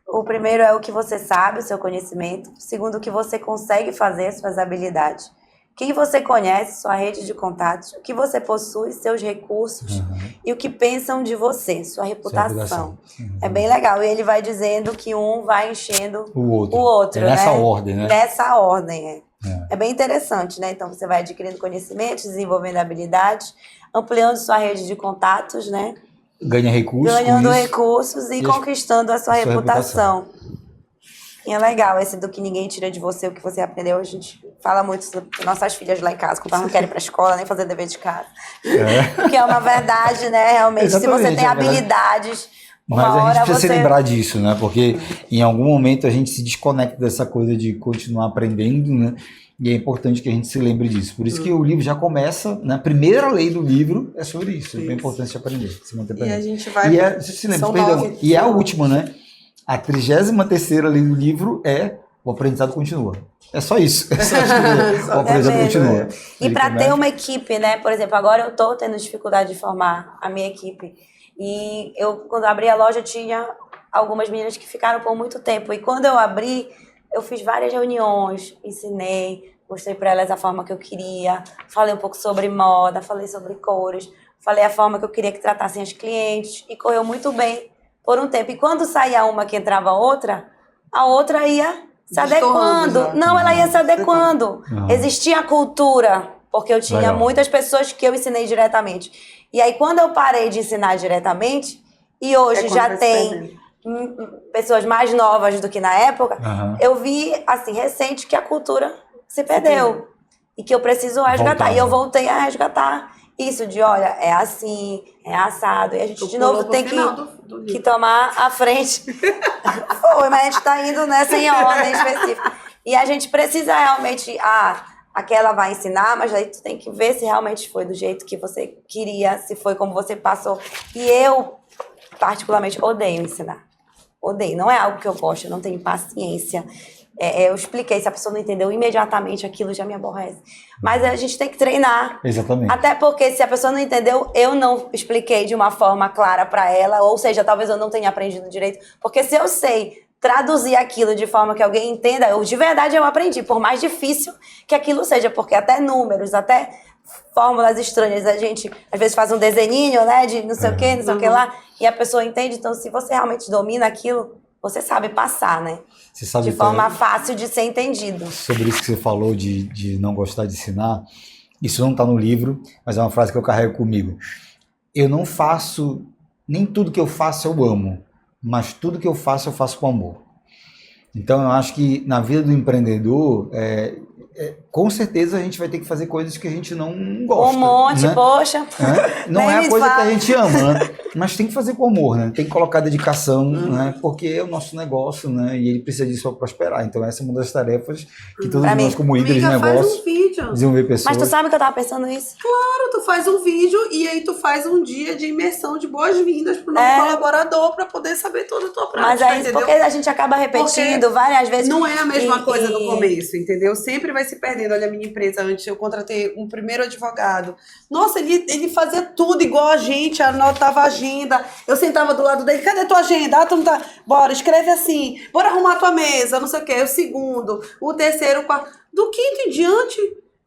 [SPEAKER 3] O primeiro é o que você sabe, o seu conhecimento. O segundo, o que você consegue fazer, suas habilidades. Quem você conhece, sua rede de contatos, o que você possui, seus recursos, e o que pensam de você, sua reputação. É bem legal. E ele vai dizendo que um vai enchendo o outro,
[SPEAKER 1] nessa
[SPEAKER 3] né?
[SPEAKER 1] ordem, né?
[SPEAKER 3] Nessa ordem, é bem interessante, né? Então você vai adquirindo conhecimentos, desenvolvendo habilidades, ampliando sua rede de contatos, né?
[SPEAKER 1] Ganhando
[SPEAKER 3] recursos e conquistando a sua reputação. E é legal esse do que ninguém tira de você, o que você aprendeu. A gente fala muito sobre nossas filhas lá em casa, quando elas não querem ir pra escola, nem fazer dever de casa. Que é uma verdade, né? Realmente, exatamente, se você tem habilidades...
[SPEAKER 1] Mas a gente precisa se lembrar disso, né? Porque em algum momento a gente se desconecta dessa coisa de continuar aprendendo, né? E é importante que a gente se lembre disso. Por isso que o livro já começa, né? A primeira lei do livro é sobre isso. É importante aprender, se manter aprendendo.
[SPEAKER 2] E a gente vai...
[SPEAKER 1] se lembra, perdão, e é a última, né? A 33ª lei do livro é o aprendizado continua. É só isso. O aprendizado continua.
[SPEAKER 3] E para ter uma equipe, né? Por exemplo, agora eu estou tendo dificuldade de formar a minha equipe. E eu, quando abri a loja, tinha algumas meninas que ficaram por muito tempo. E quando eu abri, eu fiz várias reuniões, ensinei, mostrei para elas a forma que eu queria, falei um pouco sobre moda, falei sobre cores, falei a forma que eu queria que tratassem as clientes. E correu muito bem por um tempo. E quando saía uma que entrava outra, a outra ia se adequando. Não, ela ia se adequando. Existia a cultura, porque eu tinha muitas pessoas que eu ensinei diretamente. E aí, quando eu parei de ensinar diretamente, e hoje já tem pessoas mais novas do que na época, eu vi, assim, recente, que a cultura se perdeu. E que eu preciso resgatar. E eu voltei a resgatar isso de, olha, é assim, é assado. E a gente, de novo, tem que tomar a frente. Foi, mas a gente tá indo nessa em ordem específica. E a gente precisa realmente... aquela vai ensinar, mas aí tu tem que ver se realmente foi do jeito que você queria, se foi como você passou. E eu, particularmente, odeio ensinar. Odeio. Não é algo que eu gosto, eu não tenho paciência. Eu expliquei, se a pessoa não entendeu imediatamente, aquilo já me aborrece. Mas a gente tem que treinar.
[SPEAKER 1] Exatamente.
[SPEAKER 3] Até porque se a pessoa não entendeu, eu não expliquei de uma forma clara para ela, ou seja, talvez eu não tenha aprendido direito. Porque se eu sei traduzir aquilo de forma que alguém entenda, de verdade eu aprendi, por mais difícil que aquilo seja, porque até números, até fórmulas estranhas, a gente às vezes faz um desenhinho, né, de não sei o que, não sei o que lá, e a pessoa entende. Então, se você realmente domina aquilo, você sabe passar, né?
[SPEAKER 1] Você sabe,
[SPEAKER 3] de forma fácil de ser entendido.
[SPEAKER 1] Sobre isso que você falou de não gostar de ensinar, isso não está no livro, mas é uma frase que eu carrego comigo. Eu não faço, nem tudo que eu faço eu amo, mas tudo que eu faço com amor. Então eu acho que na vida do empreendedor, com certeza a gente vai ter que fazer coisas que a gente não gosta.
[SPEAKER 3] Um monte,
[SPEAKER 1] né?
[SPEAKER 3] poxa.
[SPEAKER 1] Não
[SPEAKER 3] Nem
[SPEAKER 1] é a
[SPEAKER 3] me
[SPEAKER 1] coisa que
[SPEAKER 3] fala.
[SPEAKER 1] a gente ama, né? Mas tem que fazer com amor, né? Tem que colocar dedicação, né? Porque é o nosso negócio, né? E ele precisa disso para prosperar. Então essa é uma das tarefas que todos
[SPEAKER 3] Pra
[SPEAKER 1] nós,
[SPEAKER 3] mim.
[SPEAKER 1] como líderes de
[SPEAKER 2] Amiga, faz
[SPEAKER 1] negócio,
[SPEAKER 2] um vídeo.
[SPEAKER 1] desenvolver pessoas.
[SPEAKER 3] Mas tu sabe que eu tava pensando nisso?
[SPEAKER 2] Claro, tu faz um vídeo e aí tu faz um dia de imersão de boas-vindas pro novo
[SPEAKER 3] É.
[SPEAKER 2] colaborador pra poder saber toda a tua prática,
[SPEAKER 3] Mas é isso,
[SPEAKER 2] entendeu?
[SPEAKER 3] porque a gente acaba repetindo várias vezes.
[SPEAKER 2] Não é a mesma
[SPEAKER 3] E-
[SPEAKER 2] coisa no
[SPEAKER 3] e-
[SPEAKER 2] começo, entendeu? Sempre vai se perdendo. Olha, a minha empresa, antes eu contratei um primeiro advogado. Nossa, ele fazia tudo igual a gente, anotava a agenda. Eu sentava do lado dele, cadê tua agenda? Ah, tu não tá... Bora, escreve assim. Bora arrumar tua mesa, não sei o quê. O segundo, o terceiro, o quarto. Do quinto em diante,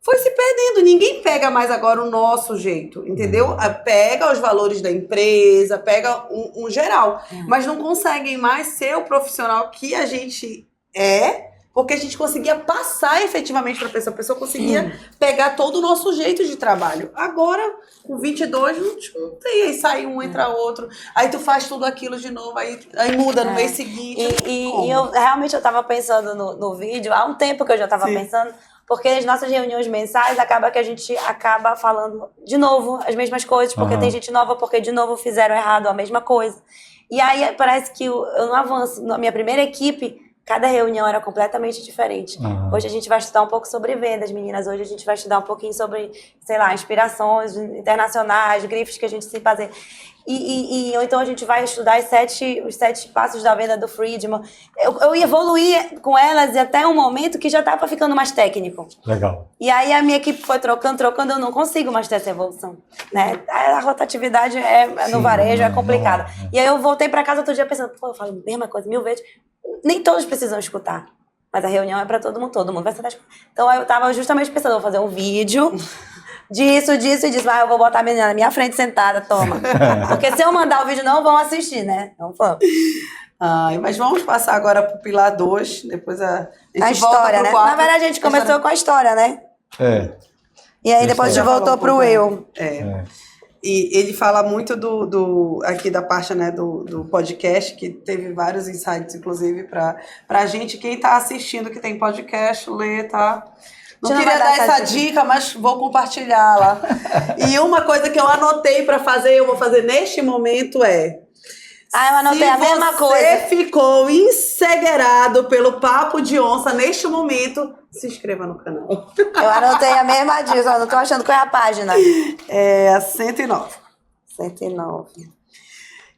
[SPEAKER 2] foi se perdendo. Ninguém pega mais agora o nosso jeito, entendeu? Pega os valores da empresa, pega um geral. Mas não conseguem mais ser o profissional que a gente é, porque a gente conseguia passar efetivamente para a pessoa conseguia pegar todo o nosso jeito de trabalho. Agora, com 22, não tem, aí sai um, entra outro, aí tu faz tudo aquilo de novo, aí muda no mês seguinte.
[SPEAKER 3] E eu realmente eu tava pensando no vídeo, há um tempo que eu já tava
[SPEAKER 2] Sim.
[SPEAKER 3] pensando, porque as nossas reuniões mensais acaba que a gente acaba falando de novo as mesmas coisas, porque tem gente nova, porque de novo fizeram errado a mesma coisa. E aí parece que eu não avanço. Na minha primeira equipe, cada reunião era completamente diferente. Hoje a gente vai estudar um pouco sobre vendas, meninas. Hoje a gente vai estudar um pouquinho sobre, sei lá, inspirações internacionais, grifes que a gente tem que fazer. Ou então a gente vai estudar os 7 passos da venda do Friedman. Eu evoluí com elas até um momento que já estava ficando mais técnico.
[SPEAKER 1] Legal.
[SPEAKER 3] E aí a minha equipe foi trocando, eu não consigo mais ter essa evolução, né? A rotatividade no
[SPEAKER 1] Sim,
[SPEAKER 3] varejo é
[SPEAKER 1] não,
[SPEAKER 3] complicada.
[SPEAKER 1] não.
[SPEAKER 3] E aí eu voltei pra casa outro dia pensando, pô, eu falo a mesma coisa 1000 vezes. Nem todos precisam escutar, mas a reunião é pra todo mundo vai sentar escutar. Então eu tava justamente pensando, vou fazer um vídeo disso, mas eu vou botar a menina na minha frente sentada, toma. Porque se eu mandar o vídeo, não vão assistir, né? Não vão.
[SPEAKER 2] Ai, mas vamos passar agora pro pilar 2, depois a gente
[SPEAKER 3] A
[SPEAKER 2] volta
[SPEAKER 3] história,
[SPEAKER 2] pro
[SPEAKER 3] né?
[SPEAKER 2] 4.
[SPEAKER 3] Na verdade, a gente começou com a história, né? E aí depois a gente
[SPEAKER 2] Já
[SPEAKER 3] voltou
[SPEAKER 2] falou um
[SPEAKER 3] pro
[SPEAKER 2] pouco.
[SPEAKER 3] eu.
[SPEAKER 2] E ele fala muito aqui da parte, né, do podcast, que teve vários insights, inclusive, pra gente. Quem tá assistindo que tem podcast, lê, tá? Não
[SPEAKER 3] Você não
[SPEAKER 2] queria
[SPEAKER 3] vai
[SPEAKER 2] dar
[SPEAKER 3] dar
[SPEAKER 2] essa dica, mas vou compartilhar lá. E uma coisa que eu anotei pra fazer, eu vou fazer neste momento
[SPEAKER 3] Eu anotei a mesma coisa.
[SPEAKER 2] Se você ficou encegueirado pelo papo de onça neste momento, se inscreva no canal.
[SPEAKER 3] Eu anotei a mesma dica, eu não tô achando qual é a página.
[SPEAKER 2] É a 109.
[SPEAKER 3] 109.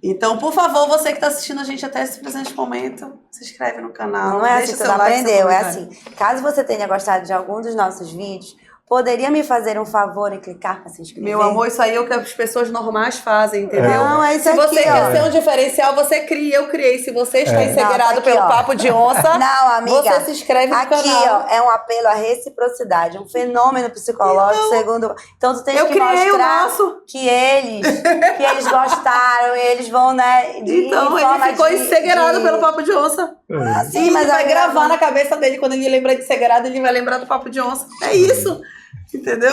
[SPEAKER 2] Então, por favor, você que está assistindo a gente até esse presente momento, se inscreve no canal.
[SPEAKER 3] Não é
[SPEAKER 2] deixa
[SPEAKER 3] assim que
[SPEAKER 2] seu
[SPEAKER 3] você
[SPEAKER 2] like,
[SPEAKER 3] aprendeu,
[SPEAKER 2] seu
[SPEAKER 3] é
[SPEAKER 2] comentário.
[SPEAKER 3] assim. Caso você tenha gostado de algum dos nossos vídeos, poderia me fazer um favor e clicar para se inscrever?
[SPEAKER 2] Meu amor, isso aí é o que as pessoas normais fazem, entendeu?
[SPEAKER 3] Não, é isso
[SPEAKER 2] Se
[SPEAKER 3] aqui,
[SPEAKER 2] você
[SPEAKER 3] ó.
[SPEAKER 2] quer ser um diferencial, você cria, eu criei. Se você está
[SPEAKER 3] Não, tá
[SPEAKER 2] encegueirado
[SPEAKER 3] aqui,
[SPEAKER 2] pelo
[SPEAKER 3] ó.
[SPEAKER 2] papo de onça,
[SPEAKER 3] Não, amiga.
[SPEAKER 2] você se inscreve no
[SPEAKER 3] aqui,
[SPEAKER 2] canal.
[SPEAKER 3] ó, é um apelo à reciprocidade, um fenômeno psicológico, segundo... Então, tu tens
[SPEAKER 2] Eu
[SPEAKER 3] que
[SPEAKER 2] criei o
[SPEAKER 3] mostrar
[SPEAKER 2] nosso.
[SPEAKER 3] que eles gostaram, e eles vão, né...
[SPEAKER 2] Então,
[SPEAKER 3] em forma
[SPEAKER 2] ele ficou
[SPEAKER 3] de-
[SPEAKER 2] encegueirado
[SPEAKER 3] de-
[SPEAKER 2] pelo papo de onça.
[SPEAKER 3] Sim,
[SPEAKER 2] E
[SPEAKER 3] mas
[SPEAKER 2] ele vai
[SPEAKER 3] aí
[SPEAKER 2] gravar
[SPEAKER 3] eu-
[SPEAKER 2] na cabeça dele, quando ele lembrar de encegueirado, ele vai lembrar do papo de onça. É isso, entendeu?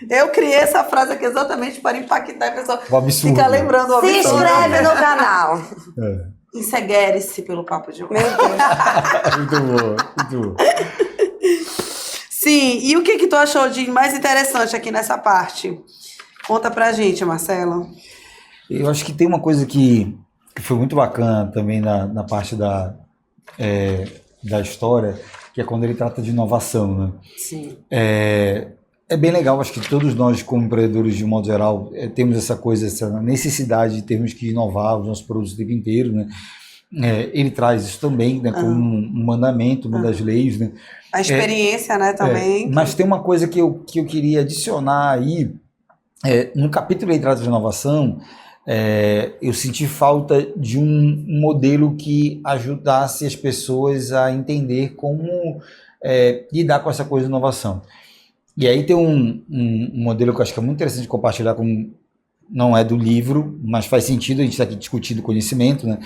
[SPEAKER 2] Eu criei essa frase aqui exatamente para impactar a pessoa.
[SPEAKER 1] O absurdo.
[SPEAKER 2] Fica lembrando o
[SPEAKER 3] Se
[SPEAKER 2] absurdo.
[SPEAKER 3] inscreve no canal.
[SPEAKER 2] Enceguere-se pelo papo de onça.
[SPEAKER 3] Meu Deus.
[SPEAKER 1] Muito bom, muito bom.
[SPEAKER 2] Sim, e o que tu achou de mais interessante aqui nessa parte? Conta pra gente, Marcelo.
[SPEAKER 1] Eu acho que tem uma coisa que foi muito bacana também na parte da história, que é quando ele trata de inovação, né?
[SPEAKER 2] Sim.
[SPEAKER 1] É bem legal, acho que todos nós, como empreendedores, de um modo geral, temos essa coisa, essa necessidade de termos que inovar os nossos produtos o tempo inteiro, né? Ele traz isso também, né, como um mandamento, uma das leis, né?
[SPEAKER 2] A experiência, né, também.
[SPEAKER 1] Mas tem uma coisa que eu queria adicionar aí, no capítulo que ele trata de inovação, eu senti falta de um modelo que ajudasse as pessoas a entender como lidar com essa coisa de inovação. E aí tem um modelo que eu acho que é muito interessante compartilhar com... Não é do livro, mas faz sentido, a gente está aqui discutindo conhecimento, né?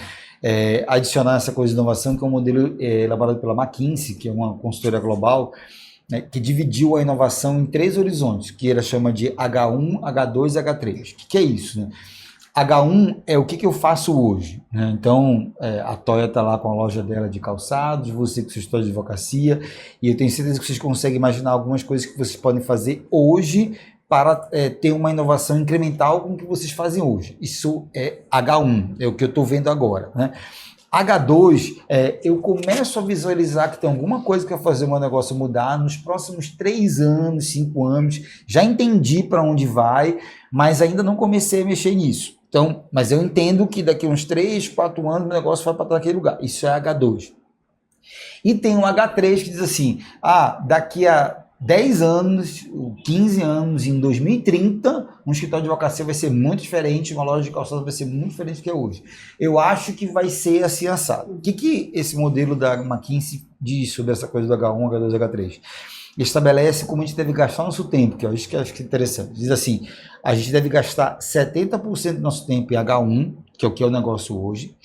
[SPEAKER 1] Adicionar essa coisa de inovação, que é um modelo elaborado pela McKinsey, que é uma consultoria global, né, que dividiu a inovação em 3 horizontes, que ela chama de H1, H2 e H3. O que é isso, né? H1 é o que eu faço hoje, né? Então, a Toya está lá com a loja dela de calçados, você com sua história de advocacia, e eu tenho certeza que vocês conseguem imaginar algumas coisas que vocês podem fazer hoje para ter uma inovação incremental com o que vocês fazem hoje. Isso é H1, é o que eu estou vendo agora, né? H2, eu começo a visualizar que tem alguma coisa que vai fazer o meu negócio mudar nos próximos 3 anos, 5 anos. Já entendi para onde vai, mas ainda não comecei a mexer nisso. Então, mas eu entendo que daqui a uns 3, 4 anos o negócio vai para aquele lugar. Isso é H2. E tem um H3 que diz assim, daqui a 10 anos, 15 anos, em 2030, um escritório de advocacia vai ser muito diferente, uma loja de calçados vai ser muito diferente do que é hoje. Eu acho que vai ser assim assado. O que esse modelo da McKinsey diz sobre essa coisa do H1, H2, H3? Estabelece como a gente deve gastar nosso tempo, que é isso que eu acho que é interessante. Diz assim, a gente deve gastar 70% do nosso tempo em H1, que é o que é o negócio hoje,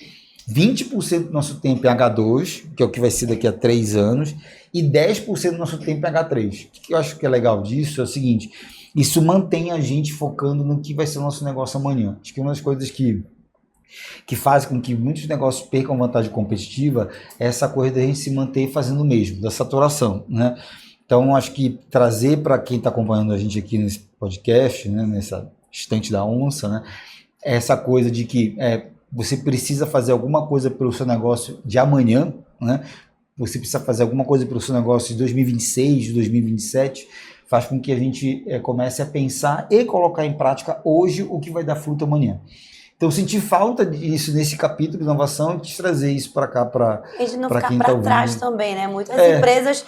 [SPEAKER 1] 20% do nosso tempo em H2, que é o que vai ser daqui a 3 anos, e 10% do nosso tempo em H3. O que eu acho que é legal disso é o seguinte, isso mantém a gente focando no que vai ser o nosso negócio amanhã. Acho que uma das coisas que faz com que muitos negócios percam vantagem competitiva é essa coisa da gente se manter fazendo o mesmo, da saturação, né? Então, acho que trazer para quem está acompanhando a gente aqui nesse podcast, né, nessa estante da onça, né, essa coisa de que você precisa fazer alguma coisa pelo seu negócio de amanhã, né? Você precisa fazer alguma coisa pelo seu negócio de 2026, de 2027, faz com que a gente comece a pensar e colocar em prática hoje o que vai dar fruto amanhã. Então, eu senti falta disso nesse capítulo de inovação e quis trazer isso para cá, para quem está ouvindo.
[SPEAKER 3] A gente não ficar para trás também, né? Muitas empresas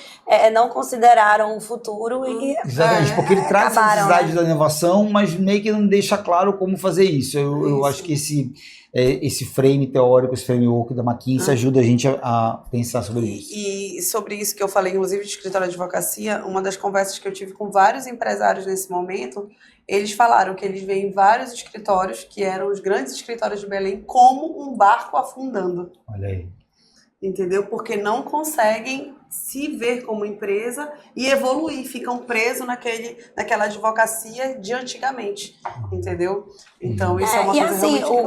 [SPEAKER 3] não consideraram o futuro e
[SPEAKER 1] exatamente, porque ele traz a necessidade da inovação, mas meio que não deixa claro como fazer isso. Eu acho que esse frame teórico, esse framework da McKinsey ajuda a gente a pensar sobre isso.
[SPEAKER 2] E sobre isso que eu falei, inclusive de escritório de advocacia, uma das conversas que eu tive com vários empresários nesse momento, eles falaram que eles veem vários escritórios, que eram os grandes escritórios de Belém, como um barco afundando.
[SPEAKER 1] Olha aí.
[SPEAKER 2] Entendeu? Porque não conseguem se ver como empresa e evoluir, ficam presos naquela advocacia de antigamente, entendeu? Então, isso é uma coisa
[SPEAKER 3] assim,
[SPEAKER 2] realmente...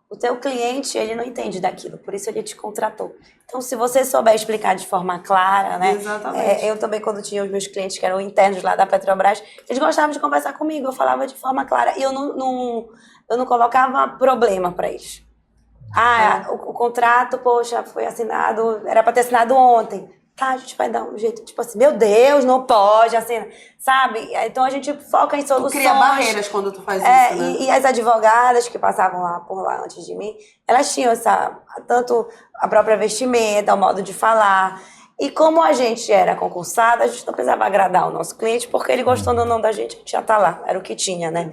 [SPEAKER 3] o teu cliente, ele não entende daquilo, por isso ele te contratou. Então, se você souber explicar de forma clara, né?
[SPEAKER 2] Exatamente.
[SPEAKER 3] Eu também, quando tinha os meus clientes que eram internos lá da Petrobras, eles gostavam de conversar comigo, eu falava de forma clara e eu não colocava problema para eles. O contrato, poxa, foi assinado, era para ter assinado ontem. Tá, a gente vai dar um jeito, tipo assim, meu Deus, não pode, assim, sabe? Então a gente foca em soluções.
[SPEAKER 2] Tu cria barreiras quando tu faz isso, né?
[SPEAKER 3] E as advogadas que passavam por lá antes de mim, elas tinham tanto a própria vestimenta, o modo de falar. E como a gente era concursada, a gente não precisava agradar o nosso cliente, porque ele gostando ou não da gente, a gente já tá lá, era o que tinha, né?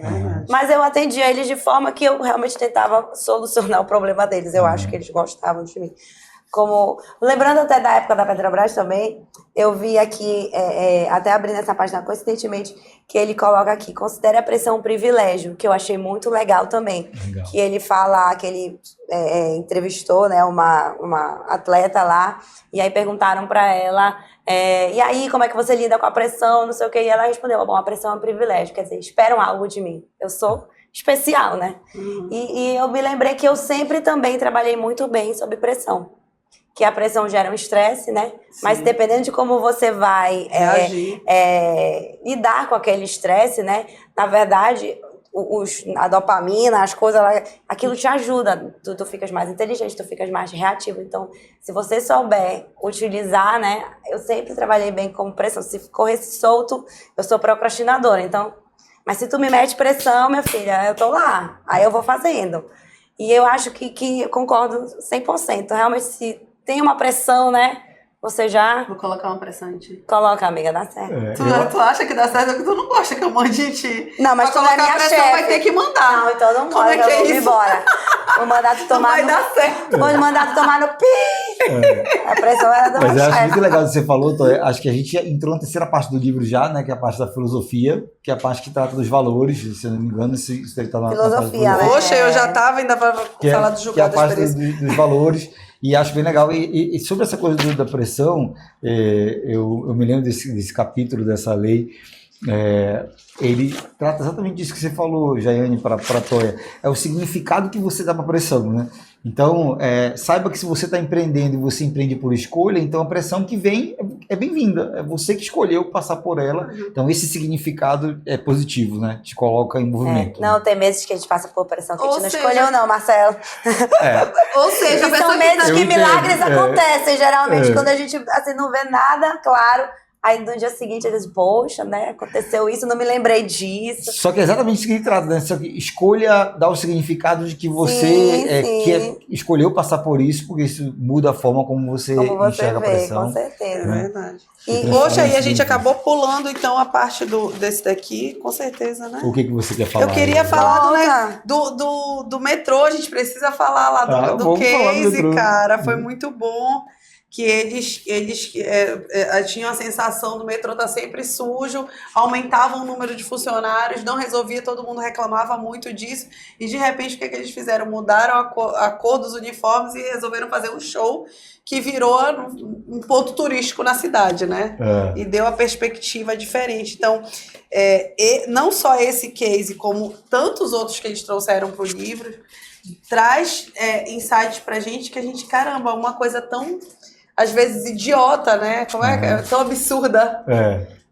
[SPEAKER 3] Mas eu atendia eles de forma que eu realmente tentava solucionar o problema deles. Eu acho que eles gostavam de mim. Lembrando até da época da Petrobras também, eu vi aqui, até abrindo essa página coincidentemente, que ele coloca aqui, considere a pressão um privilégio, que eu achei muito legal também. Legal. Que ele fala, que ele entrevistou, né, uma atleta lá, e aí perguntaram para ela, e aí, como é que você lida com a pressão, não sei o que, e ela respondeu, bom, a pressão é um privilégio, quer dizer, esperam algo de mim, eu sou especial, né? E eu me lembrei que eu sempre também trabalhei muito bem sob pressão. Que a pressão gera um estresse, né? Sim. Mas dependendo de como você vai lidar com aquele estresse, né? Na verdade, a dopamina, as coisas, aquilo te ajuda. Tu ficas mais inteligente, tu ficas mais reativo. Então, se você souber utilizar, né? Eu sempre trabalhei bem com pressão. Se corresse solto, eu sou procrastinadora. Então, mas se tu me mete pressão, minha filha, eu tô lá. Aí eu vou fazendo. E eu acho que eu concordo 100%. Realmente, se tem uma pressão, né? Você já...
[SPEAKER 2] Vou colocar uma pressão em ti.
[SPEAKER 3] Coloca, amiga, dá certo.
[SPEAKER 2] Tu acha que dá certo? Porque tu não gosta que eu mande em ti.
[SPEAKER 3] Não, mas
[SPEAKER 2] pra colocar a pressão chefe. Vai ter que mandar.
[SPEAKER 3] Não, então não
[SPEAKER 2] pode,
[SPEAKER 3] eu vou embora. Vou mandar tu tomar
[SPEAKER 2] vai dar certo.
[SPEAKER 3] Vou mandar tu tomar no pi. A pressão era do meu chefe.
[SPEAKER 1] Mas eu acho muito legal o que você falou, acho que a gente entrou na terceira parte do livro já, né? Que é a parte da filosofia, que é a parte que trata dos valores, se eu não me engano, isso tá na
[SPEAKER 3] filosofia,
[SPEAKER 1] parte
[SPEAKER 3] né?
[SPEAKER 2] Poxa, eu já tava ainda pra falar do julgado
[SPEAKER 1] da experiência. Que é a parte dos valores. E acho bem legal. E sobre essa coisa da pressão, eu me lembro desse capítulo, dessa lei, Ele trata exatamente disso que você falou, Jaiane, para a Toia. É o significado que você dá para a pressão, né? Então, saiba que se você está empreendendo e você empreende por escolha, então a pressão que vem é bem-vinda. É você que escolheu passar por ela. Então, esse significado é positivo, né? Te coloca em movimento.
[SPEAKER 3] Não, tem meses que a gente passa por pressão que a gente
[SPEAKER 2] Ou
[SPEAKER 3] não
[SPEAKER 2] seja-
[SPEAKER 3] escolheu, não, Marcelo.
[SPEAKER 2] Ou seja, a
[SPEAKER 3] E
[SPEAKER 2] pessoa
[SPEAKER 3] são meses
[SPEAKER 1] Eu
[SPEAKER 3] que
[SPEAKER 1] entendo,
[SPEAKER 3] milagres acontecem, geralmente,
[SPEAKER 1] É.
[SPEAKER 3] quando a gente assim, não vê nada, claro. Aí no dia seguinte eles, poxa, né? Aconteceu isso, não me lembrei disso.
[SPEAKER 1] Só que é exatamente isso que ele trata, né? Só que escolha dar o significado de que você
[SPEAKER 3] Sim.
[SPEAKER 1] escolheu passar por isso, porque isso muda a forma como você
[SPEAKER 3] Como você
[SPEAKER 1] enxerga a
[SPEAKER 3] vê,
[SPEAKER 1] pressão.
[SPEAKER 3] com certeza.
[SPEAKER 1] né?
[SPEAKER 2] Verdade.
[SPEAKER 1] E
[SPEAKER 2] Poxa, aí a
[SPEAKER 1] transforma
[SPEAKER 2] gente
[SPEAKER 1] isso em
[SPEAKER 2] acabou pulando, então, a parte desse daqui, com certeza, né?
[SPEAKER 1] O que você quer falar?
[SPEAKER 2] Eu queria
[SPEAKER 1] aí?
[SPEAKER 2] falar
[SPEAKER 3] Volta.
[SPEAKER 2] do metrô, a gente precisa falar lá do
[SPEAKER 1] Vamos falar do
[SPEAKER 2] case,
[SPEAKER 1] metrô.
[SPEAKER 2] cara. Foi muito bom que eles tinham a sensação do metrô estar sempre sujo, aumentavam o número de funcionários, não resolvia, todo mundo reclamava muito disso, e de repente o que eles fizeram? Mudaram a cor dos uniformes e resolveram fazer um show que virou um ponto turístico na cidade, né? E deu a perspectiva diferente. Então, não só esse case, como tantos outros que eles trouxeram para o livro, traz insights pra gente que a gente, caramba, uma coisa tão, às vezes, idiota, né? Como é tão absurda.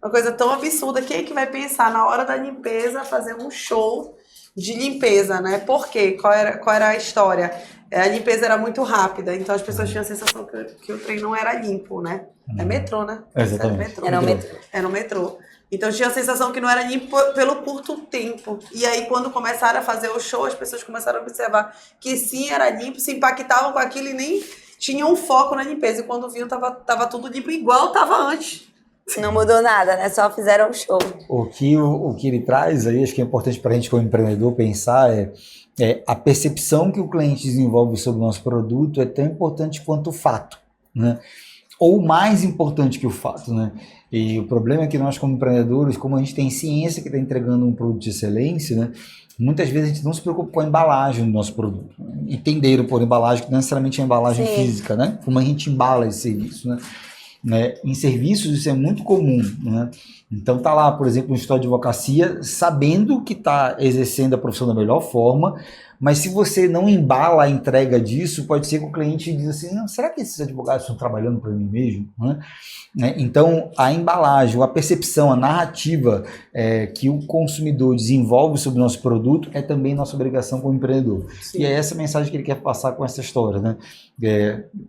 [SPEAKER 2] Uma coisa tão absurda. Quem é que vai pensar na hora da limpeza fazer um show de limpeza, né? Por quê? Qual era a história? A limpeza era muito rápida, então as pessoas tinham a sensação que o trem não era limpo, né? É metrô, né?
[SPEAKER 1] Exatamente.
[SPEAKER 3] Era um metrô.
[SPEAKER 2] Era um metrô. Então tinha a sensação que não era limpo pelo curto tempo. E aí, quando começaram a fazer o show, as pessoas começaram a observar que sim, era limpo, se impactavam com aquilo e nem tinham um foco na limpeza. E quando viam, tava tudo limpo igual tava antes.
[SPEAKER 3] Não mudou nada, né? Só fizeram um show.
[SPEAKER 1] O que ele traz aí, acho que é importante para a gente como empreendedor pensar a percepção que o cliente desenvolve sobre o nosso produto é tão importante quanto o fato, né? Ou mais importante que o fato, né? E o problema é que nós como empreendedores, como a gente tem ciência que está entregando um produto de excelência, né? Muitas vezes a gente não se preocupa com a embalagem do nosso produto. Entenderam por embalagem que não necessariamente é embalagem física, né? Como a gente embala esse serviço, né? Em serviços isso é muito comum, né? Então tá lá, por exemplo, um escritório de advocacia sabendo que está exercendo a profissão da melhor forma, mas se você não embala a entrega disso, pode ser que o cliente diz assim, não, será que esses advogados estão trabalhando para mim mesmo? Então a embalagem, a percepção, a narrativa que o consumidor desenvolve sobre o nosso produto é também nossa obrigação como empreendedor. Sim. E é essa mensagem que ele quer passar com essa história, né?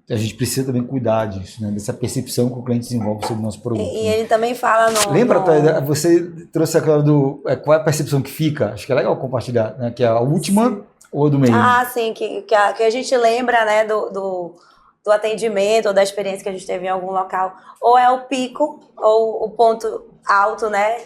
[SPEAKER 1] A gente precisa também cuidar disso, né? Dessa percepção que o cliente desenvolve sobre o nosso produto.
[SPEAKER 3] E ele também fala
[SPEAKER 1] Lembra, você trouxe aquela qual é a percepção que fica? Acho que é legal compartilhar, né? Que é a última ou do meio?
[SPEAKER 3] Sim, que a gente lembra, né, do atendimento ou da experiência que a gente teve em algum local. Ou é o pico, ou o ponto alto, né,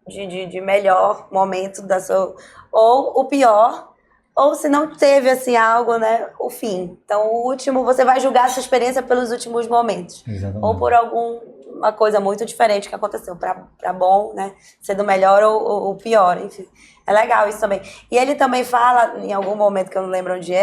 [SPEAKER 3] de melhor momento da sua... Ou o pior, ou se não teve, assim, algo, né, o fim. Então, o último, você vai julgar a sua experiência pelos últimos momentos.
[SPEAKER 1] Exatamente.
[SPEAKER 3] Ou por alguma coisa muito diferente que aconteceu, para bom, né, sendo melhor ou pior, enfim. É legal isso também. E ele também fala, em algum momento que eu não lembro onde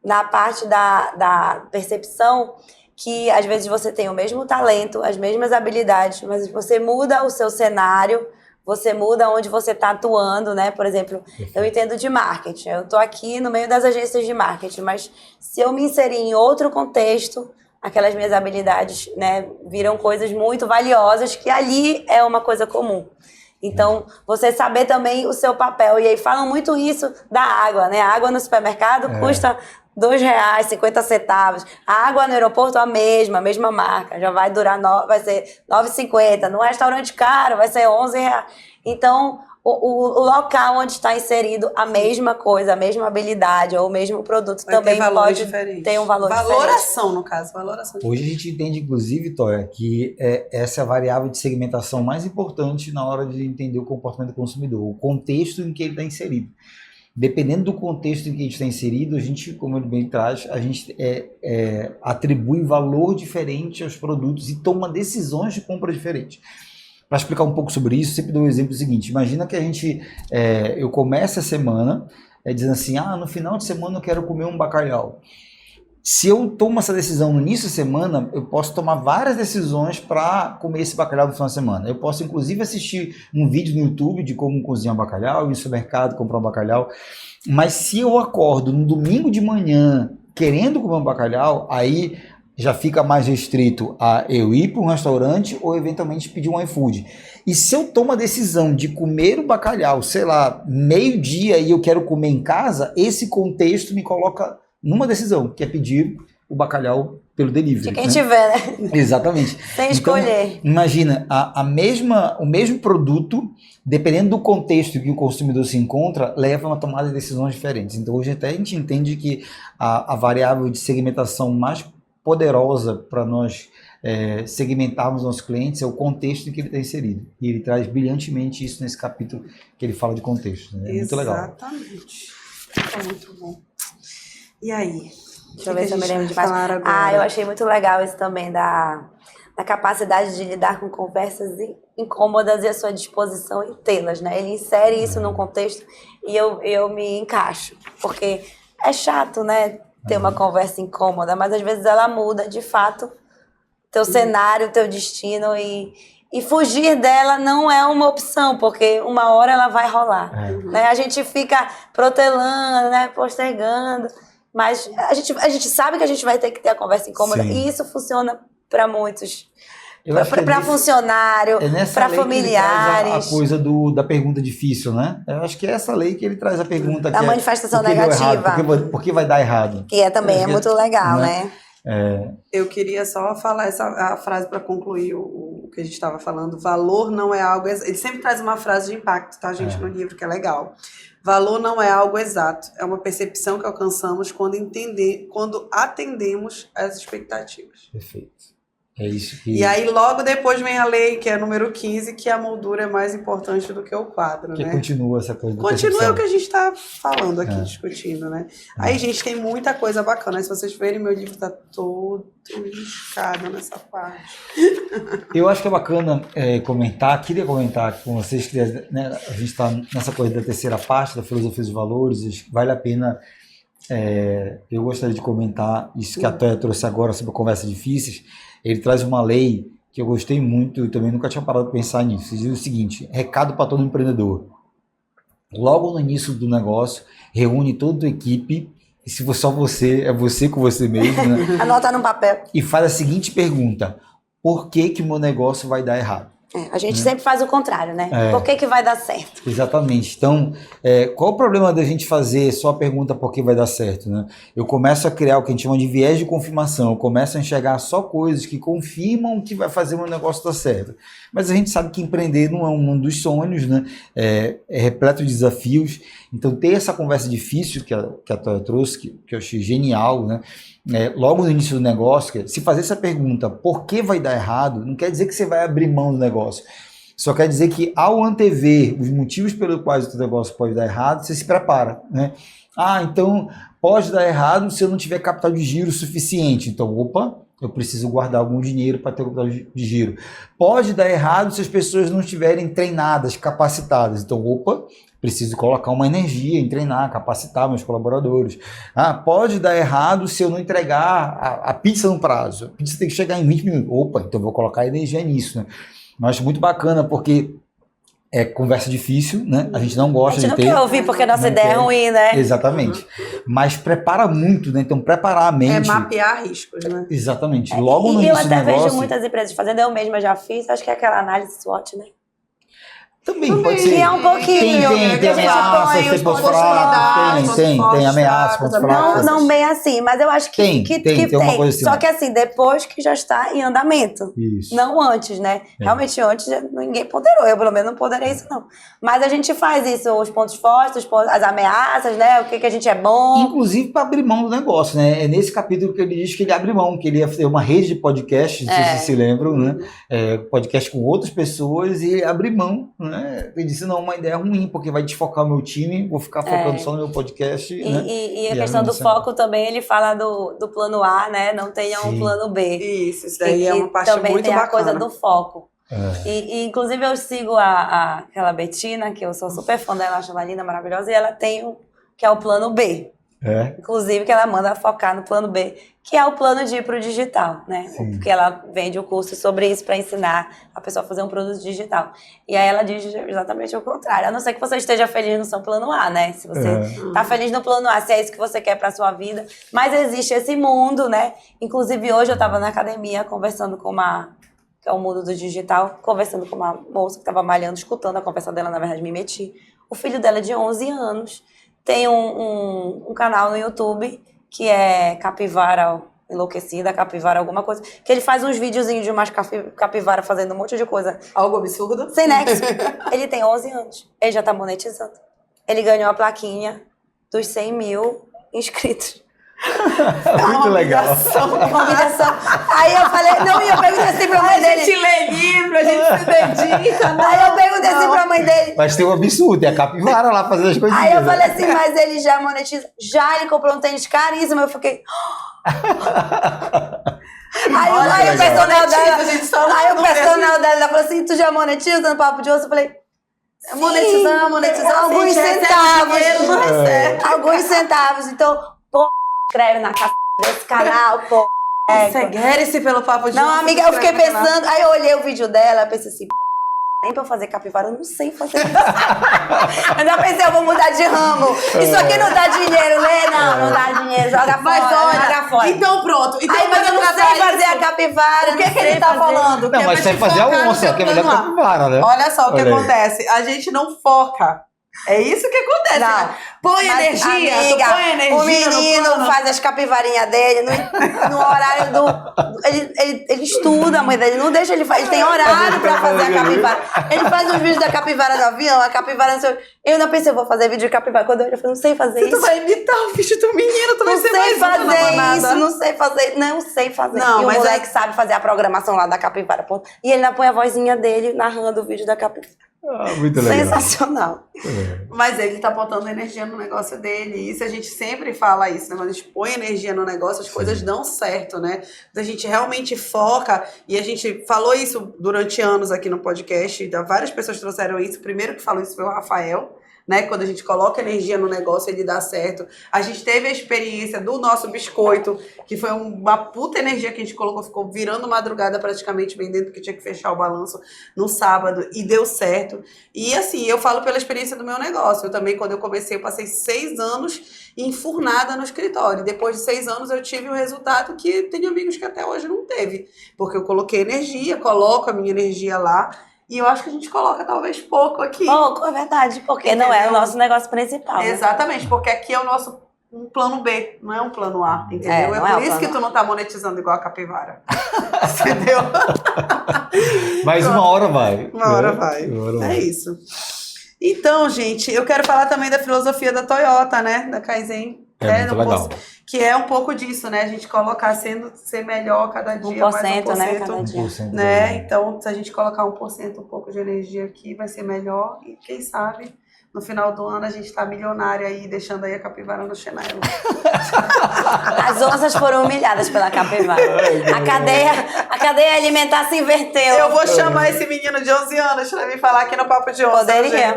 [SPEAKER 3] na parte da percepção, que às vezes você tem o mesmo talento, as mesmas habilidades, mas você muda o seu cenário, você muda onde você está atuando, né? Por exemplo, eu entendo de marketing, eu estou aqui no meio das agências de marketing, mas se eu me inserir em outro contexto, aquelas minhas habilidades, né, viram coisas muito valiosas, que ali é uma coisa comum. Então, você saber também o seu papel. E aí falam muito isso da água, né? A água no supermercado custa R$2,50. A água no aeroporto, a mesma marca. Já vai durar, vai ser R$9,50. No restaurante caro, vai ser R$11. Então, o local onde está inserido a mesma coisa, a mesma habilidade ou o mesmo produto
[SPEAKER 2] vai
[SPEAKER 3] também pode
[SPEAKER 2] diferente.
[SPEAKER 3] ter um valor
[SPEAKER 2] valoração,
[SPEAKER 3] diferente.
[SPEAKER 2] No caso, valoração.
[SPEAKER 1] Hoje a gente entende, inclusive, Toia, que essa é a variável de segmentação mais importante na hora de entender o comportamento do consumidor, o contexto em que ele está inserido. Dependendo do contexto em que a gente está inserido, a gente, como ele bem traz, a gente atribui valor diferente aos produtos e toma decisões de compra diferentes. Para explicar um pouco sobre isso, sempre dou um exemplo seguinte. Imagina que eu começo a semana dizendo assim, no final de semana eu quero comer um bacalhau. Se eu tomo essa decisão no início da semana, eu posso tomar várias decisões para comer esse bacalhau no final de semana. Eu posso, inclusive, assistir um vídeo no YouTube de como cozinhar um bacalhau, ir no supermercado comprar um bacalhau. Mas se eu acordo no domingo de manhã querendo comer um bacalhau, aí já fica mais restrito a eu ir para um restaurante ou eventualmente pedir um iFood. E se eu tomo a decisão de comer o bacalhau, sei lá, meio-dia e eu quero comer em casa, esse contexto me coloca numa decisão, que é pedir o bacalhau pelo delivery.
[SPEAKER 3] De quem tiver, né?
[SPEAKER 1] Exatamente.
[SPEAKER 3] Sem escolher.
[SPEAKER 1] Então, imagina, o mesmo produto, dependendo do contexto que o consumidor se encontra, leva a uma tomada de decisões diferentes. Então, hoje até a gente entende que a variável de segmentação mais poderosa para nós segmentarmos nossos clientes é o contexto em que ele está inserido. E ele traz brilhantemente isso nesse capítulo que ele fala de contexto. Né? É muito legal.
[SPEAKER 2] Exatamente. É muito bom. E aí?
[SPEAKER 3] Deixa eu ver se eu me lembro de mais. Eu achei muito legal isso também da capacidade de lidar com conversas incômodas e a sua disposição em tê-las, né? Ele insere isso num contexto e eu me encaixo. Porque é chato, né? Ter uma conversa incômoda, mas às vezes ela muda, de fato, teu cenário, teu destino e fugir dela não é uma opção, porque uma hora ela vai rolar. Né? A gente fica protelando, né? Postergando. Mas a gente sabe que a gente vai ter que ter a conversa incômoda. Sim. E isso funciona para muitos. Para funcionário, para familiares.
[SPEAKER 1] A coisa da pergunta difícil, né? Eu acho que é essa lei que ele traz a pergunta.
[SPEAKER 3] Da manifestação negativa.
[SPEAKER 1] Por que vai dar errado?
[SPEAKER 3] Que também é muito legal, né?
[SPEAKER 2] Eu queria só falar a frase para concluir o que a gente estava falando. Valor não é algo... Ele sempre traz uma frase de impacto, tá, gente, no livro, que é legal. Valor não é algo exato, é uma percepção que alcançamos quando atendemos às expectativas.
[SPEAKER 1] Perfeito. É isso que...
[SPEAKER 2] E aí logo depois vem a lei, que é a número 15, que a moldura é mais importante do que o quadro,
[SPEAKER 1] que
[SPEAKER 2] né?
[SPEAKER 1] Continua essa coisa.
[SPEAKER 2] Continua o que a gente está falando aqui, discutindo, né? Aí, gente, tem muita coisa bacana. Se vocês verem, meu livro está todo riscado nessa parte.
[SPEAKER 1] Eu acho que é bacana queria comentar com vocês, que né, a gente está nessa coisa da terceira parte, da filosofia dos valores, vale a pena... eu gostaria de comentar isso que a Toya trouxe agora sobre conversas difíceis. Ele traz uma lei que eu gostei muito e também nunca tinha parado de pensar nisso. Ele diz o seguinte: recado para todo empreendedor. Logo no início do negócio, reúne toda a tua equipe, e se for só você, é você com você mesmo, né?
[SPEAKER 3] Anota no papel.
[SPEAKER 1] E faz a seguinte pergunta: por que o meu negócio vai dar errado?
[SPEAKER 3] A gente sempre faz o contrário, né? Por que vai dar certo?
[SPEAKER 1] Exatamente. Então, qual o problema da gente fazer só a pergunta por que vai dar certo, né? Eu começo a criar o que a gente chama de viés de confirmação. Eu começo a enxergar só coisas que confirmam que vai fazer o meu negócio dar certo. Mas a gente sabe que empreender não é um mundo dos sonhos, né? É repleto de desafios. Então, ter essa conversa difícil que a Toya trouxe, que eu achei genial, né? Logo no início do negócio, se fazer essa pergunta, por que vai dar errado, não quer dizer que você vai abrir mão do negócio. Só quer dizer que ao antever os motivos pelos quais o teu negócio pode dar errado, você se prepara, né? Então pode dar errado se eu não tiver capital de giro suficiente. Então, eu preciso guardar algum dinheiro para ter capital de giro. Pode dar errado se as pessoas não estiverem treinadas, capacitadas. Então, preciso colocar uma energia em treinar, capacitar meus colaboradores. Pode dar errado se eu não entregar a pizza no prazo. A pizza tem que chegar em 20 minutos. Então vou colocar energia nisso, né? Eu acho muito bacana porque é conversa difícil, né? A gente não gosta de ter. A gente
[SPEAKER 3] não quer ouvir porque a nossa ideia é ruim, né?
[SPEAKER 1] Exatamente. Mas prepara muito, né? Então preparar a mente...
[SPEAKER 2] mapear riscos, né?
[SPEAKER 1] Exatamente. Logo no início do negócio...
[SPEAKER 3] E eu até vejo muitas empresas fazendo, eu mesma já fiz, acho que é aquela análise SWOT, né?
[SPEAKER 1] Também pode ser.
[SPEAKER 3] Que é um pouquinho.
[SPEAKER 1] Tem ameaças, tem pontos fracos, tem ameaças, pontos fracos.
[SPEAKER 3] Não bem assim, mas eu acho que tem.
[SPEAKER 1] Uma coisa assim.
[SPEAKER 3] Só que assim, depois que já está em andamento.
[SPEAKER 1] Isso.
[SPEAKER 3] Não antes, né? Realmente antes ninguém ponderou, eu pelo menos não ponderei isso não. Mas a gente faz isso, os pontos fortes, as ameaças, né? O que a gente é bom.
[SPEAKER 1] Inclusive para abrir mão do negócio, né? É nesse capítulo que ele diz que ele abre mão, que ele ia ter uma rede de podcasts, não sei se vocês se lembram, né? Podcast com outras pessoas e abrir mão, né? Ele disse, não, uma ideia ruim, porque vai desfocar o meu time, vou ficar focando só no meu podcast.
[SPEAKER 3] E a questão do foco também, ele fala do plano A, né? Não tenha um plano B.
[SPEAKER 2] Isso daí é uma parte muito bacana.
[SPEAKER 3] Também tem a coisa do foco. E inclusive eu sigo aquela Betina, que eu sou super fã dela, acho ela linda, maravilhosa, e ela tem que é o plano B. Inclusive que ela manda focar no plano B, que é o plano de ir para o digital, né?
[SPEAKER 1] Sim.
[SPEAKER 3] Porque ela vende o curso sobre isso para ensinar a pessoa a fazer um produto digital. E aí ela diz exatamente o contrário. A não ser que você esteja feliz no seu plano A, né? Se você tá feliz no plano A, se é isso que você quer para sua vida. Mas existe esse mundo, né? Inclusive hoje eu estava na academia conversando com que é o mundo do digital, conversando com uma moça que estava malhando, escutando a conversa dela, na verdade me meti. O filho dela é de 11 anos, tem um canal no YouTube que é Capivara Enlouquecida, Capivara alguma coisa, que ele faz uns videozinhos de umas capivara fazendo um monte de coisa.
[SPEAKER 2] Algo absurdo?
[SPEAKER 3] Sem nexo. Ele tem 11 anos, ele já tá monetizando. Ele ganhou a plaquinha dos 100 mil inscritos.
[SPEAKER 1] Muito legal.
[SPEAKER 3] Convidação. Aí eu falei, não, e eu perguntei assim pra mãe dele.
[SPEAKER 2] A gente lê livro, a gente se dedica.
[SPEAKER 3] Aí eu perguntei assim pra mãe dele.
[SPEAKER 1] Mas tem um absurdo, é a capivara lá fazendo as coisinhas.
[SPEAKER 3] Aí eu falei assim, mas ele já monetiza? Já, ele comprou um tênis caríssimo. Eu fiquei... Aí o personal dela... Aí o personal dela falou assim, tu já monetiza no Papo de Osso? Eu falei... Monetizando. Alguns centavos.
[SPEAKER 2] Não recebe.
[SPEAKER 3] Alguns centavos. Então, pô, inscreve na casa desse canal, pô.
[SPEAKER 2] Segue-se pelo Papo de
[SPEAKER 3] Não,
[SPEAKER 2] Osso,
[SPEAKER 3] amiga, eu fiquei
[SPEAKER 2] inscreve no canal.
[SPEAKER 3] pensando... Aí eu olhei o vídeo dela, eu pensei assim... Nem pra eu fazer capivara, eu não sei fazer isso. Eu já pensei, eu vou mudar de ramo. Isso aqui não dá dinheiro, Lê? Não dá dinheiro, joga
[SPEAKER 2] Mas
[SPEAKER 3] fora,
[SPEAKER 2] olha,
[SPEAKER 3] joga fora.
[SPEAKER 2] então pronto. Então,
[SPEAKER 3] Aí, mas eu não sei fazer a capivara.
[SPEAKER 2] O que ele tá falando?
[SPEAKER 1] Não, mas você vai fazer a onça, que é melhor que a capivara, né?
[SPEAKER 2] Olha só o que
[SPEAKER 1] Olha aí.
[SPEAKER 2] acontece. A gente não foca. É isso que acontece.
[SPEAKER 3] Não.
[SPEAKER 2] Né? Põe
[SPEAKER 3] Mas,
[SPEAKER 2] energia,
[SPEAKER 3] amiga,
[SPEAKER 2] tu põe energia
[SPEAKER 3] o menino
[SPEAKER 2] no plano.
[SPEAKER 3] faz as capivarinhas dele no horário do... Ele estuda, a mãe dele não deixa ele fazer. Ele tem horário pra fazer a capivara. Ele faz uns vídeos da capivara no avião, a capivara no seu... Eu não pensei, eu vou fazer vídeo de capivara. Quando eu falei, não sei fazer
[SPEAKER 2] Se
[SPEAKER 3] isso.
[SPEAKER 2] tu vai imitar o vídeo do menino, tu vai
[SPEAKER 3] Não
[SPEAKER 2] ser
[SPEAKER 3] sei
[SPEAKER 2] mais uma
[SPEAKER 3] fazer
[SPEAKER 2] manada.
[SPEAKER 3] isso, não sei fazer.
[SPEAKER 2] Não,
[SPEAKER 3] E o
[SPEAKER 2] mas
[SPEAKER 3] moleque sabe fazer a programação lá da capivara. Ponto. E ele ainda põe a vozinha dele narrando o vídeo da capivara.
[SPEAKER 1] Muito legal.
[SPEAKER 3] Sensacional.
[SPEAKER 2] Mas ele tá botando energia no negócio dele. E isso a gente sempre fala isso, né? Quando a gente põe energia no negócio, as coisas dão certo, né? Quando a gente realmente foca, e a gente falou isso durante anos aqui no podcast, várias pessoas trouxeram isso. O primeiro que falou isso foi o Rafael. Né? Quando a gente coloca energia no negócio, ele dá certo. A gente teve a experiência do nosso biscoito, que foi uma puta energia que a gente colocou, ficou virando madrugada praticamente vendendo, porque tinha que fechar o balanço no sábado, e deu certo. E assim, eu falo pela experiência do meu negócio. Eu também, quando eu comecei, eu passei 6 anos enfurnada no escritório. Depois de 6 anos, eu tive o resultado que tem amigos que até hoje não teve. Porque eu coloquei energia, coloco a minha energia lá, e eu acho que a gente coloca talvez pouco aqui.
[SPEAKER 3] Pouco, é verdade, porque não é o nosso negócio principal. Né?
[SPEAKER 2] Exatamente, porque aqui é o nosso um plano B, não é um plano A, entendeu? É por isso que tu não tá monetizando igual a capivara. Entendeu?
[SPEAKER 1] Mas uma hora vai.
[SPEAKER 2] Uma hora vai. É isso. Então, gente, eu quero falar também da filosofia da Toyota, né? Da Kaizen.
[SPEAKER 1] Muito legal.
[SPEAKER 2] Que é um pouco disso, né? A gente colocar ser melhor cada dia,
[SPEAKER 3] 1%,
[SPEAKER 2] mais 1%,
[SPEAKER 3] né? Cada dia.
[SPEAKER 2] Né? Então, se a gente colocar 1%, um pouco de energia aqui, vai ser melhor. E quem sabe, no final do ano, a gente tá milionário aí, deixando aí a capivara no chinelo.
[SPEAKER 3] As onças foram humilhadas pela capivara. A cadeia alimentar se inverteu.
[SPEAKER 2] Eu vou chamar esse menino de 11 anos pra me falar aqui no Papo de Onça.
[SPEAKER 3] Poderia.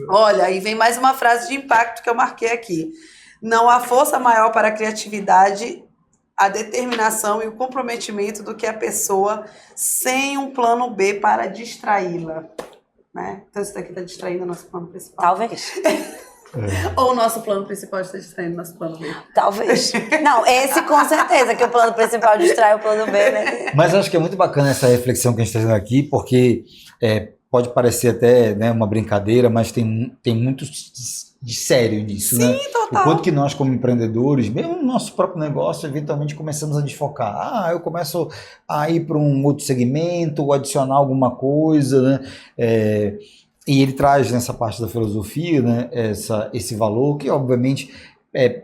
[SPEAKER 2] Olha, aí vem mais uma frase de impacto que eu marquei aqui. Não há força maior para a criatividade, a determinação e o comprometimento do que a pessoa sem um plano B para distraí-la. Né? Então isso daqui está distraindo o nosso plano principal.
[SPEAKER 3] Talvez.
[SPEAKER 2] Ou o nosso plano principal está distraindo o nosso plano B.
[SPEAKER 3] Talvez. Não, esse com certeza, que o plano principal distrai o plano B, né?
[SPEAKER 1] Mas eu acho que é muito bacana essa reflexão que a gente está fazendo aqui, porque pode parecer até, né, uma brincadeira, mas tem muito de sério nisso,
[SPEAKER 2] Sim,
[SPEAKER 1] né?
[SPEAKER 2] total.
[SPEAKER 1] O quanto que nós, como empreendedores, mesmo no nosso próprio negócio, eventualmente começamos a desfocar. Eu começo a ir para um outro segmento, ou adicionar alguma coisa, né? E ele traz nessa parte da filosofia, né, esse valor, que obviamente é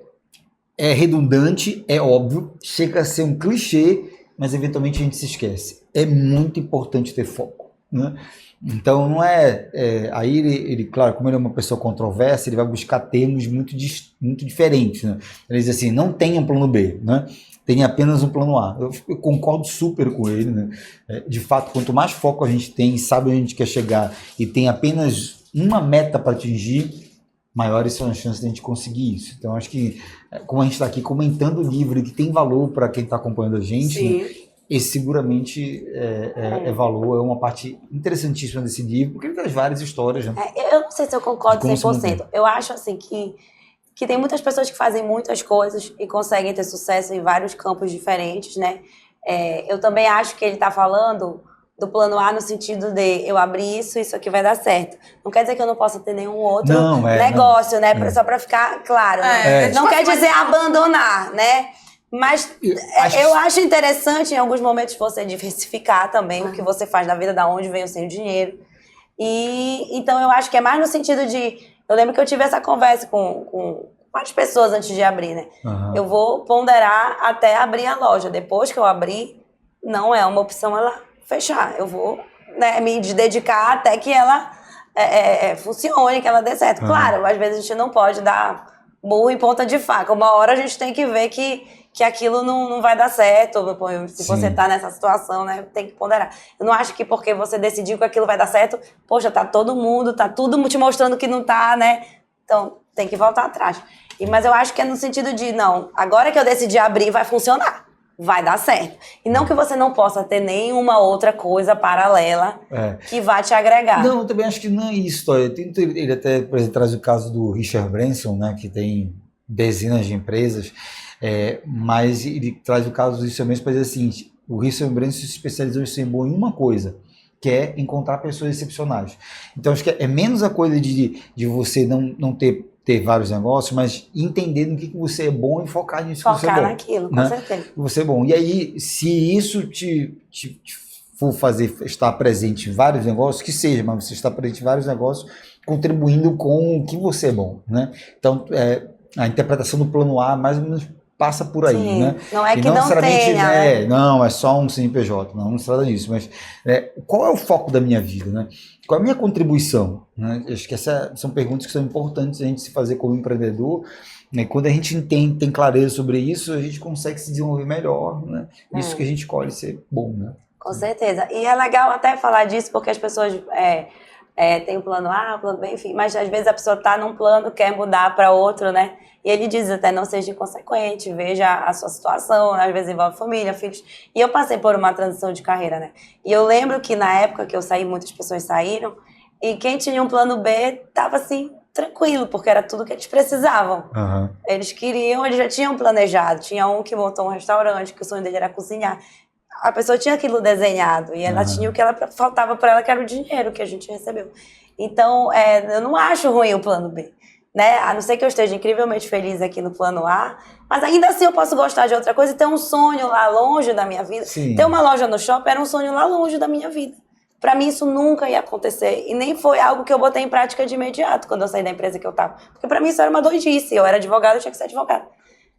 [SPEAKER 1] redundante, é óbvio, chega a ser um clichê, mas eventualmente a gente se esquece. É muito importante ter foco, né? Então não aí ele, claro, como ele é uma pessoa controversa, ele vai buscar termos muito diferentes, né? Ele diz assim, não tenha um plano B, né? Tem apenas um plano A. Eu concordo super com ele, né? De fato, quanto mais foco a gente tem, sabe onde a gente quer chegar e tem apenas uma meta para atingir, maiores são as chances de a gente conseguir isso. Então, acho que, como a gente está aqui comentando o livro que tem valor para quem está acompanhando a gente, né, esse seguramente é valor, é uma parte interessantíssima desse livro, porque ele traz várias histórias. Né?
[SPEAKER 3] Eu não sei se eu concordo 100%. Eu acho assim que tem muitas pessoas que fazem muitas coisas e conseguem ter sucesso em vários campos diferentes, né? Eu também acho que ele está falando do plano A no sentido de eu abrir isso aqui vai dar certo. Não quer dizer que eu não possa ter nenhum outro negócio, né? Só para ficar claro. Não quer dizer abandonar, né? Mas eu acho interessante em alguns momentos você diversificar também o que você faz na vida, da onde vem o seu dinheiro. E então eu acho que é mais no sentido de... Eu lembro que eu tive essa conversa com várias pessoas antes de abrir, né? Eu vou ponderar até abrir a loja. Depois que eu abrir, não é uma opção ela fechar. Eu vou, né, me dedicar até que ela funcione, que ela dê certo. Claro, às vezes a gente não pode dar burro em ponta de faca. Uma hora a gente tem que ver que aquilo não vai dar certo. Se você tá nessa situação, né, tem que ponderar. Eu não acho que porque você decidiu que aquilo vai dar certo, poxa, tá todo mundo, tá tudo te mostrando que não tá, né? Então, tem que voltar atrás. Mas eu acho que é no sentido de, não, agora que eu decidi abrir, vai funcionar. Vai dar certo. E não que você não possa ter nenhuma outra coisa paralela que vá te agregar.
[SPEAKER 1] Não, eu também acho que não é isso. Ele até, por exemplo, traz o caso do Richard Branson, né, que tem dezenas de empresas, mas ele traz o caso do Richard Branson para dizer assim, o Richard Branson se especializou em ser bom em uma coisa, que é encontrar pessoas excepcionais. Então, acho que é menos a coisa de você não ter vários negócios, mas entender no que você é bom e focar nisso.
[SPEAKER 3] Focar naquilo, com certeza.
[SPEAKER 1] Você é bom. E aí, se isso te for fazer estar presente em vários negócios, que seja, mas você está presente em vários negócios, contribuindo com o que você é bom, né? Então, a interpretação do plano A mais ou menos passa por aí,
[SPEAKER 3] sim,
[SPEAKER 1] né?
[SPEAKER 3] Não é que não tenha, né?
[SPEAKER 1] Não, é só um CNPJ, não se trata disso, mas qual é o foco da minha vida, né? Qual é a minha contribuição? Né? Acho que essas são perguntas que são importantes a gente se fazer como empreendedor, né? Quando a gente tem clareza sobre isso, a gente consegue se desenvolver melhor, né? Isso que a gente escolhe ser bom, né?
[SPEAKER 3] Com certeza. E é legal até falar disso, porque as pessoas têm o plano A, o plano B, enfim, mas às vezes a pessoa está num plano, quer mudar para outro, né? E ele diz até, não seja inconsequente, veja a sua situação, às vezes envolve família, filhos. E eu passei por uma transição de carreira, né? E eu lembro que na época que eu saí, muitas pessoas saíram, e quem tinha um plano B estava assim, tranquilo, porque era tudo que eles precisavam. Eles já tinham planejado. Tinha um que montou um restaurante, que o sonho dele era cozinhar. A pessoa tinha aquilo desenhado, e ela tinha o que faltava para ela, que era o dinheiro que a gente recebeu. Então, eu não acho ruim o plano B. Né? A não ser que eu esteja incrivelmente feliz aqui no plano A, mas ainda assim eu posso gostar de outra coisa e ter um sonho lá longe da minha vida.
[SPEAKER 1] Sim.
[SPEAKER 3] Ter uma loja no shopping era um sonho lá longe da minha vida. Pra mim isso nunca ia acontecer, e nem foi algo que eu botei em prática de imediato quando eu saí da empresa que eu tava. Porque pra mim isso era uma doidice, eu era advogada, eu tinha que ser advogada.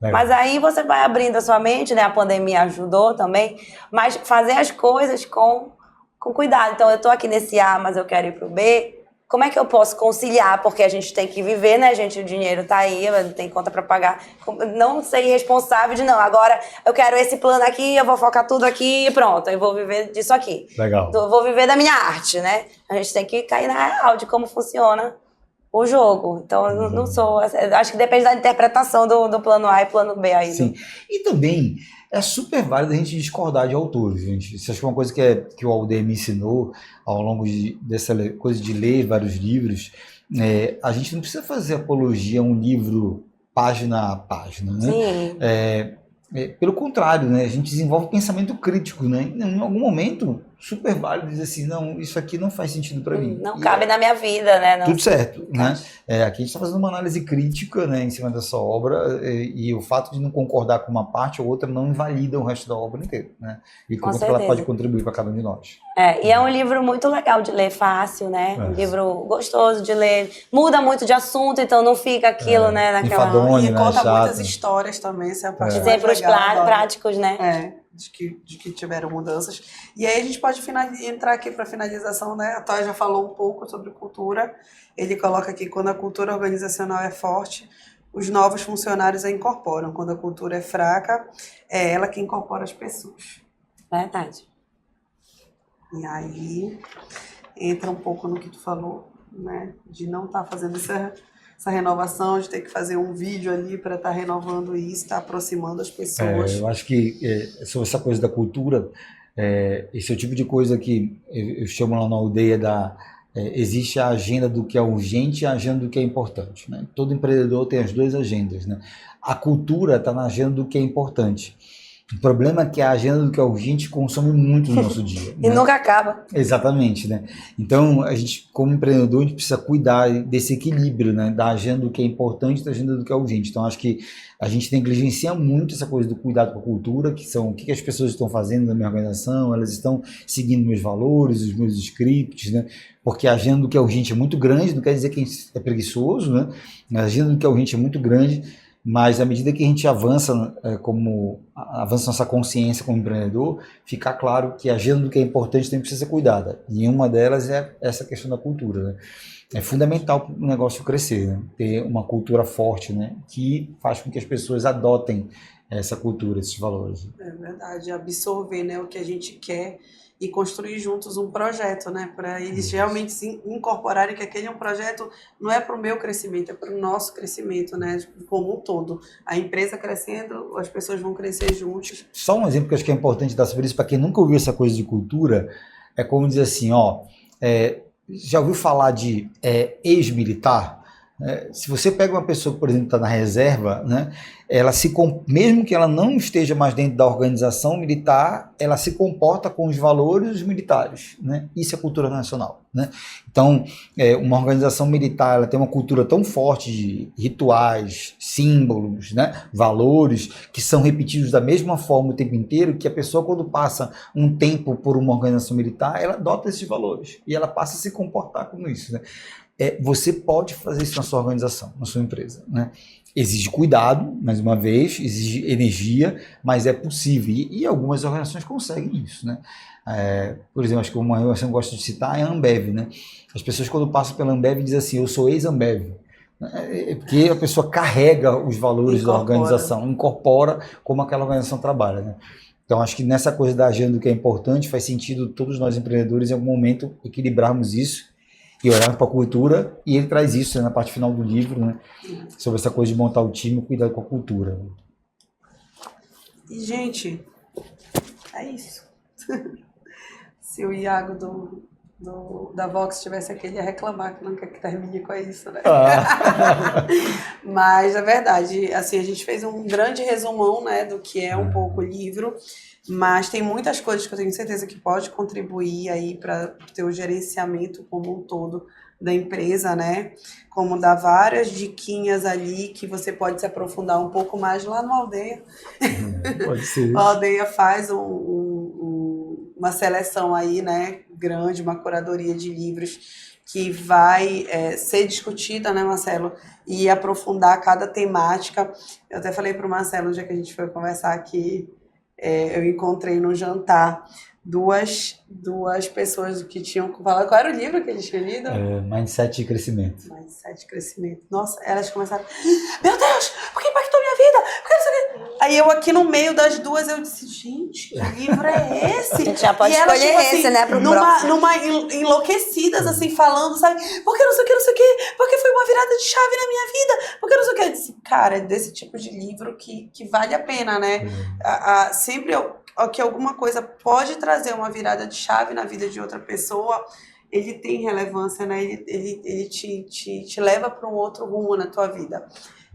[SPEAKER 3] Mas aí você vai abrindo a sua mente, né? A pandemia ajudou também, mas fazer as coisas com cuidado. Então eu tô aqui nesse A, mas eu quero ir pro B. Como é que eu posso conciliar? Porque a gente tem que viver, né, gente? O dinheiro tá aí, tem conta para pagar. Não ser irresponsável de, não, agora eu quero esse plano aqui, eu vou focar tudo aqui e pronto, eu vou viver disso aqui.
[SPEAKER 1] Legal.
[SPEAKER 3] Eu vou viver da minha arte, né? A gente tem que cair na real de como funciona o jogo. Então, eu não sou... Eu acho que depende da interpretação do plano A e plano B aí.
[SPEAKER 1] Sim. E também... É super válido a gente discordar de autores, gente. Isso acho que é uma coisa que o Alder me ensinou ao longo dessa coisa de ler vários livros. A gente não precisa fazer apologia a um livro página a página, né?
[SPEAKER 3] Sim.
[SPEAKER 1] Pelo contrário, né? A gente desenvolve pensamento crítico, né? Em algum momento, super válido dizer assim, não, isso aqui não faz sentido para mim.
[SPEAKER 3] Não cabe na minha vida, né? Não,
[SPEAKER 1] tudo certo, né? Aqui a gente está fazendo uma análise crítica, né, em cima dessa obra, e o fato de não concordar com uma parte ou outra não invalida o resto da obra inteira, né? E como ela pode contribuir para cada um de nós.
[SPEAKER 3] E é um livro muito legal de ler, fácil, né? Um livro gostoso de ler. Muda muito de assunto, então não fica aquilo, né? Naquela...
[SPEAKER 1] Enfadonho,
[SPEAKER 2] e
[SPEAKER 1] né?
[SPEAKER 2] conta
[SPEAKER 1] Chato.
[SPEAKER 2] Muitas histórias também, isso é a parte mais
[SPEAKER 3] Exemplos
[SPEAKER 2] legal,
[SPEAKER 3] práticos, né?
[SPEAKER 2] De que tiveram mudanças. E aí a gente pode entrar aqui para finalização, né? A Toya já falou um pouco sobre cultura. Ele coloca aqui, quando a cultura organizacional é forte, os novos funcionários a incorporam. Quando a cultura é fraca, é ela que incorpora as pessoas.
[SPEAKER 3] Verdade.
[SPEAKER 2] E aí entra um pouco no que tu falou, né? De não estar fazendo essa renovação, de ter que fazer um vídeo ali para estar renovando isso, estar aproximando as pessoas.
[SPEAKER 1] Eu acho que sobre essa coisa da cultura, esse é o tipo de coisa que eu chamo lá na aldeia existe a agenda do que é urgente e a agenda do que é importante, né? Todo empreendedor tem as duas agendas, né? A cultura está na agenda do que é importante. O problema é que a agenda do que é urgente consome muito no nosso dia.
[SPEAKER 3] E nunca acaba.
[SPEAKER 1] Exatamente, né? Então, a gente, como empreendedor, a gente precisa cuidar desse equilíbrio, né? Da agenda do que é importante e da agenda do que é urgente. Então, acho que a gente negligencia muito essa coisa do cuidado com a cultura, que são o que as pessoas estão fazendo na minha organização, elas estão seguindo meus valores, os meus scripts, né? Porque a agenda do que é urgente é muito grande, não quer dizer que a gente é preguiçoso, né? A agenda do que é urgente é muito grande, mas à medida que a gente avança, avança nossa consciência como empreendedor, fica claro que a agenda do que é importante também precisa ser cuidada. E uma delas é essa questão da cultura, né? É fundamental para o negócio crescer, né? Ter uma cultura forte, né? Que faz com que as pessoas adotem essa cultura, esses valores.
[SPEAKER 2] É verdade, absorver, né, o que a gente quer e construir juntos um projeto, né, para eles realmente se incorporarem que aquele é um projeto, não é para o meu crescimento, é para o nosso crescimento, né, como um todo. A empresa crescendo, as pessoas vão crescer juntos.
[SPEAKER 1] Só um exemplo que eu acho que é importante dar sobre isso, para quem nunca ouviu essa coisa de cultura, é como dizer assim, já ouviu falar de ex-militar? Se você pega uma pessoa que, por exemplo, está na reserva, né, mesmo que ela não esteja mais dentro da organização militar, ela se comporta com os valores dos militares, né? Isso é cultura nacional, né? Então, uma organização militar, ela tem uma cultura tão forte de rituais, símbolos, né, valores, que são repetidos da mesma forma o tempo inteiro, que a pessoa, quando passa um tempo por uma organização militar, ela adota esses valores e ela passa a se comportar como isso, né? Você pode fazer isso na sua organização, na sua empresa, né? Exige cuidado, mais uma vez, exige energia, mas é possível. E algumas organizações conseguem isso, né? Por exemplo, acho que uma organização que eu gosto de citar é a Ambev, né? As pessoas, quando passam pela Ambev, dizem assim, eu sou ex-Ambev. Porque a pessoa carrega os valores da organização, incorpora como aquela organização trabalha, né? Então, acho que nessa coisa da agenda do que é importante, faz sentido todos nós empreendedores, em algum momento, equilibrarmos isso e olharmos para a cultura, e ele traz isso, né, na parte final do livro, né, sobre essa coisa de montar o time e cuidar com a cultura.
[SPEAKER 2] E, gente, é isso. Se o Iago da Vox estivesse aqui, ele ia reclamar que não quer que termine com isso, né? Mas, na verdade, assim, a gente fez um grande resumão, né, do que é um pouco o livro, mas tem muitas coisas que eu tenho certeza que pode contribuir aí para o teu gerenciamento como um todo da empresa, né? Como dar várias diquinhas ali que você pode se aprofundar um pouco mais lá no Aldeia.
[SPEAKER 1] Pode ser.
[SPEAKER 2] A Aldeia faz uma seleção aí, né, grande, uma curadoria de livros que vai ser discutida, né, Marcelo, e aprofundar cada temática. Eu até falei para o Marcelo, no dia que a gente foi conversar aqui, eu encontrei no jantar duas pessoas que tinham falado. Qual era o livro que eles tinham lido?
[SPEAKER 1] Mindset e Crescimento.
[SPEAKER 2] Mindset e Crescimento. Nossa, elas começaram, meu Deus, porque impactou minha vida? Porque não sei o quê. Aí eu aqui no meio das duas, eu disse, gente, que livro é esse?
[SPEAKER 3] A gente já pode
[SPEAKER 2] elas,
[SPEAKER 3] escolher
[SPEAKER 2] tipo,
[SPEAKER 3] esse,
[SPEAKER 2] assim,
[SPEAKER 3] né, pro próximo.
[SPEAKER 2] Enlouquecidas, assim, falando, sabe? Porque não sei o que, não sei o que, porque foi uma virada de chave na minha vida, porque não sei o que. Eu disse, cara, é desse tipo de livro que vale a pena, né? Sempre que alguma coisa pode trazer uma virada de chave na vida de outra pessoa, ele tem relevância, né? Ele te leva para um outro rumo na tua vida.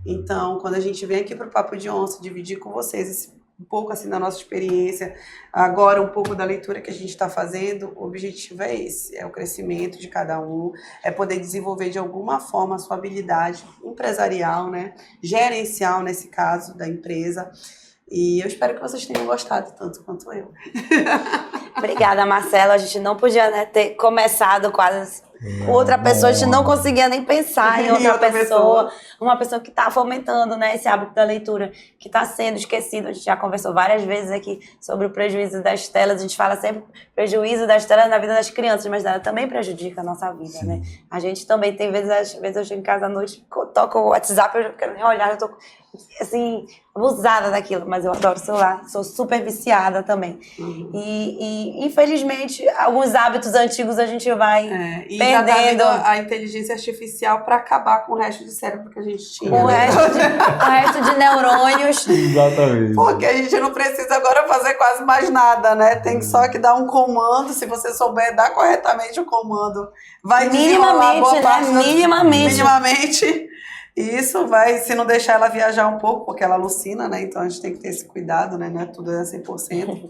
[SPEAKER 2] Então, quando a gente vem aqui para o Papo de Onça, dividir com vocês um pouco assim da nossa experiência, agora um pouco da leitura que a gente está fazendo, o objetivo é esse, é o crescimento de cada um, é poder desenvolver de alguma forma a sua habilidade empresarial, né? Gerencial, nesse caso, da empresa. E eu espero que vocês tenham gostado tanto quanto eu.
[SPEAKER 3] Obrigada, Marcelo. A gente não podia, né, ter começado quase outra pessoa, a gente não conseguia nem pensar em outra pessoa. Uma pessoa que está fomentando, né, esse hábito da leitura, que está sendo esquecido. A gente já conversou várias vezes aqui sobre o prejuízo das telas. A gente fala sempre prejuízo das telas na vida das crianças, mas ela também prejudica a nossa vida, né? A gente também tem vezes, às vezes eu chego em casa à noite, toco o WhatsApp, eu quero nem olhar, eu tô assim, abusada daquilo, mas eu adoro celular, sou super viciada também. E infelizmente, alguns hábitos antigos a gente vai
[SPEAKER 2] E já tá
[SPEAKER 3] perdendo.
[SPEAKER 2] vindo a inteligência artificial para acabar com o resto de cérebro que a gente tinha.
[SPEAKER 3] O
[SPEAKER 2] né?
[SPEAKER 3] resto de neurônios.
[SPEAKER 1] Exatamente.
[SPEAKER 2] Porque a gente não precisa agora fazer quase mais nada, né? Tem só que dar um comando, se você souber dar corretamente o comando, vai desenrolar boa parte das- minimamente. E isso vai, se não deixar ela viajar um pouco, porque ela alucina, né? Então a gente tem que ter esse cuidado, né? Não é tudo 100%.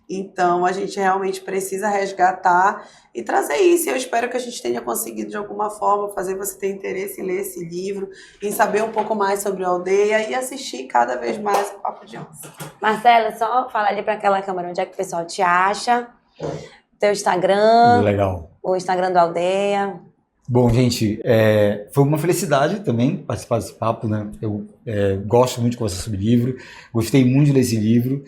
[SPEAKER 2] Então a gente realmente precisa resgatar e trazer isso. Eu espero que a gente tenha conseguido de alguma forma fazer você ter interesse em ler esse livro, em saber um pouco mais sobre a aldeia e assistir cada vez mais o Papo de Onça.
[SPEAKER 3] Marcelo, só fala ali para aquela câmera onde é que o pessoal te acha, teu Instagram,
[SPEAKER 1] Legal.
[SPEAKER 3] o Instagram do Aldeia.
[SPEAKER 1] Bom, gente, foi uma felicidade também participar desse papo, né? Eu gosto muito de conversar sobre livro, gostei muito de ler esse livro.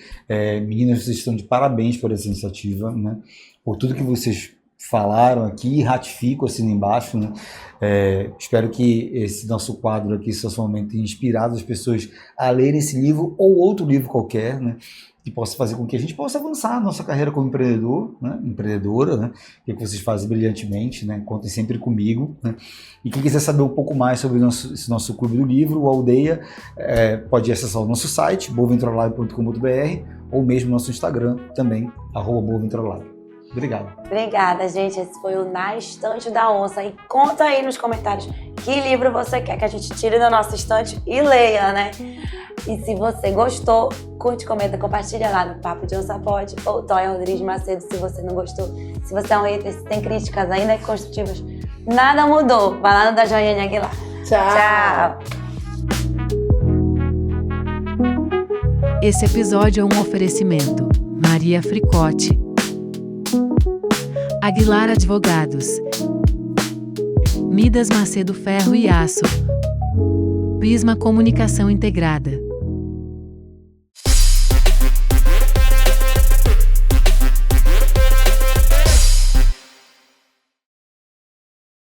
[SPEAKER 1] Meninas, vocês estão de parabéns por essa iniciativa, né? Por tudo que vocês falaram aqui, ratifico assim embaixo, né? Espero que esse nosso quadro aqui, socialmente, tenha inspirado as pessoas a lerem esse livro ou outro livro qualquer, né? Que possa fazer com que a gente possa avançar a nossa carreira como empreendedor, né? Empreendedora, né? Que vocês fazem brilhantemente, né? Contem sempre comigo, né? E quem quiser saber um pouco mais sobre esse nosso clube do livro, o Aldeia, pode acessar o nosso site, boaventuralive.com.br, ou mesmo nosso Instagram também, @boaventuralive. Obrigado.
[SPEAKER 3] Obrigada, gente. Esse foi o Na Estante da Onça. E conta aí nos comentários que livro você quer que a gente tire da nossa estante e leia, né? E se você gostou, curte, comenta, compartilha lá no Papo de Onça Pod ou Toia Rodrigues Macedo se você não gostou. Se você é um hater, se tem críticas ainda construtivas, nada mudou. Vai lá no da Joiane Aguilar. Tchau!
[SPEAKER 4] Esse episódio é um oferecimento Maria Fricote, Aguilar Advogados, Midas Macedo Ferro e Aço, Prisma Comunicação Integrada.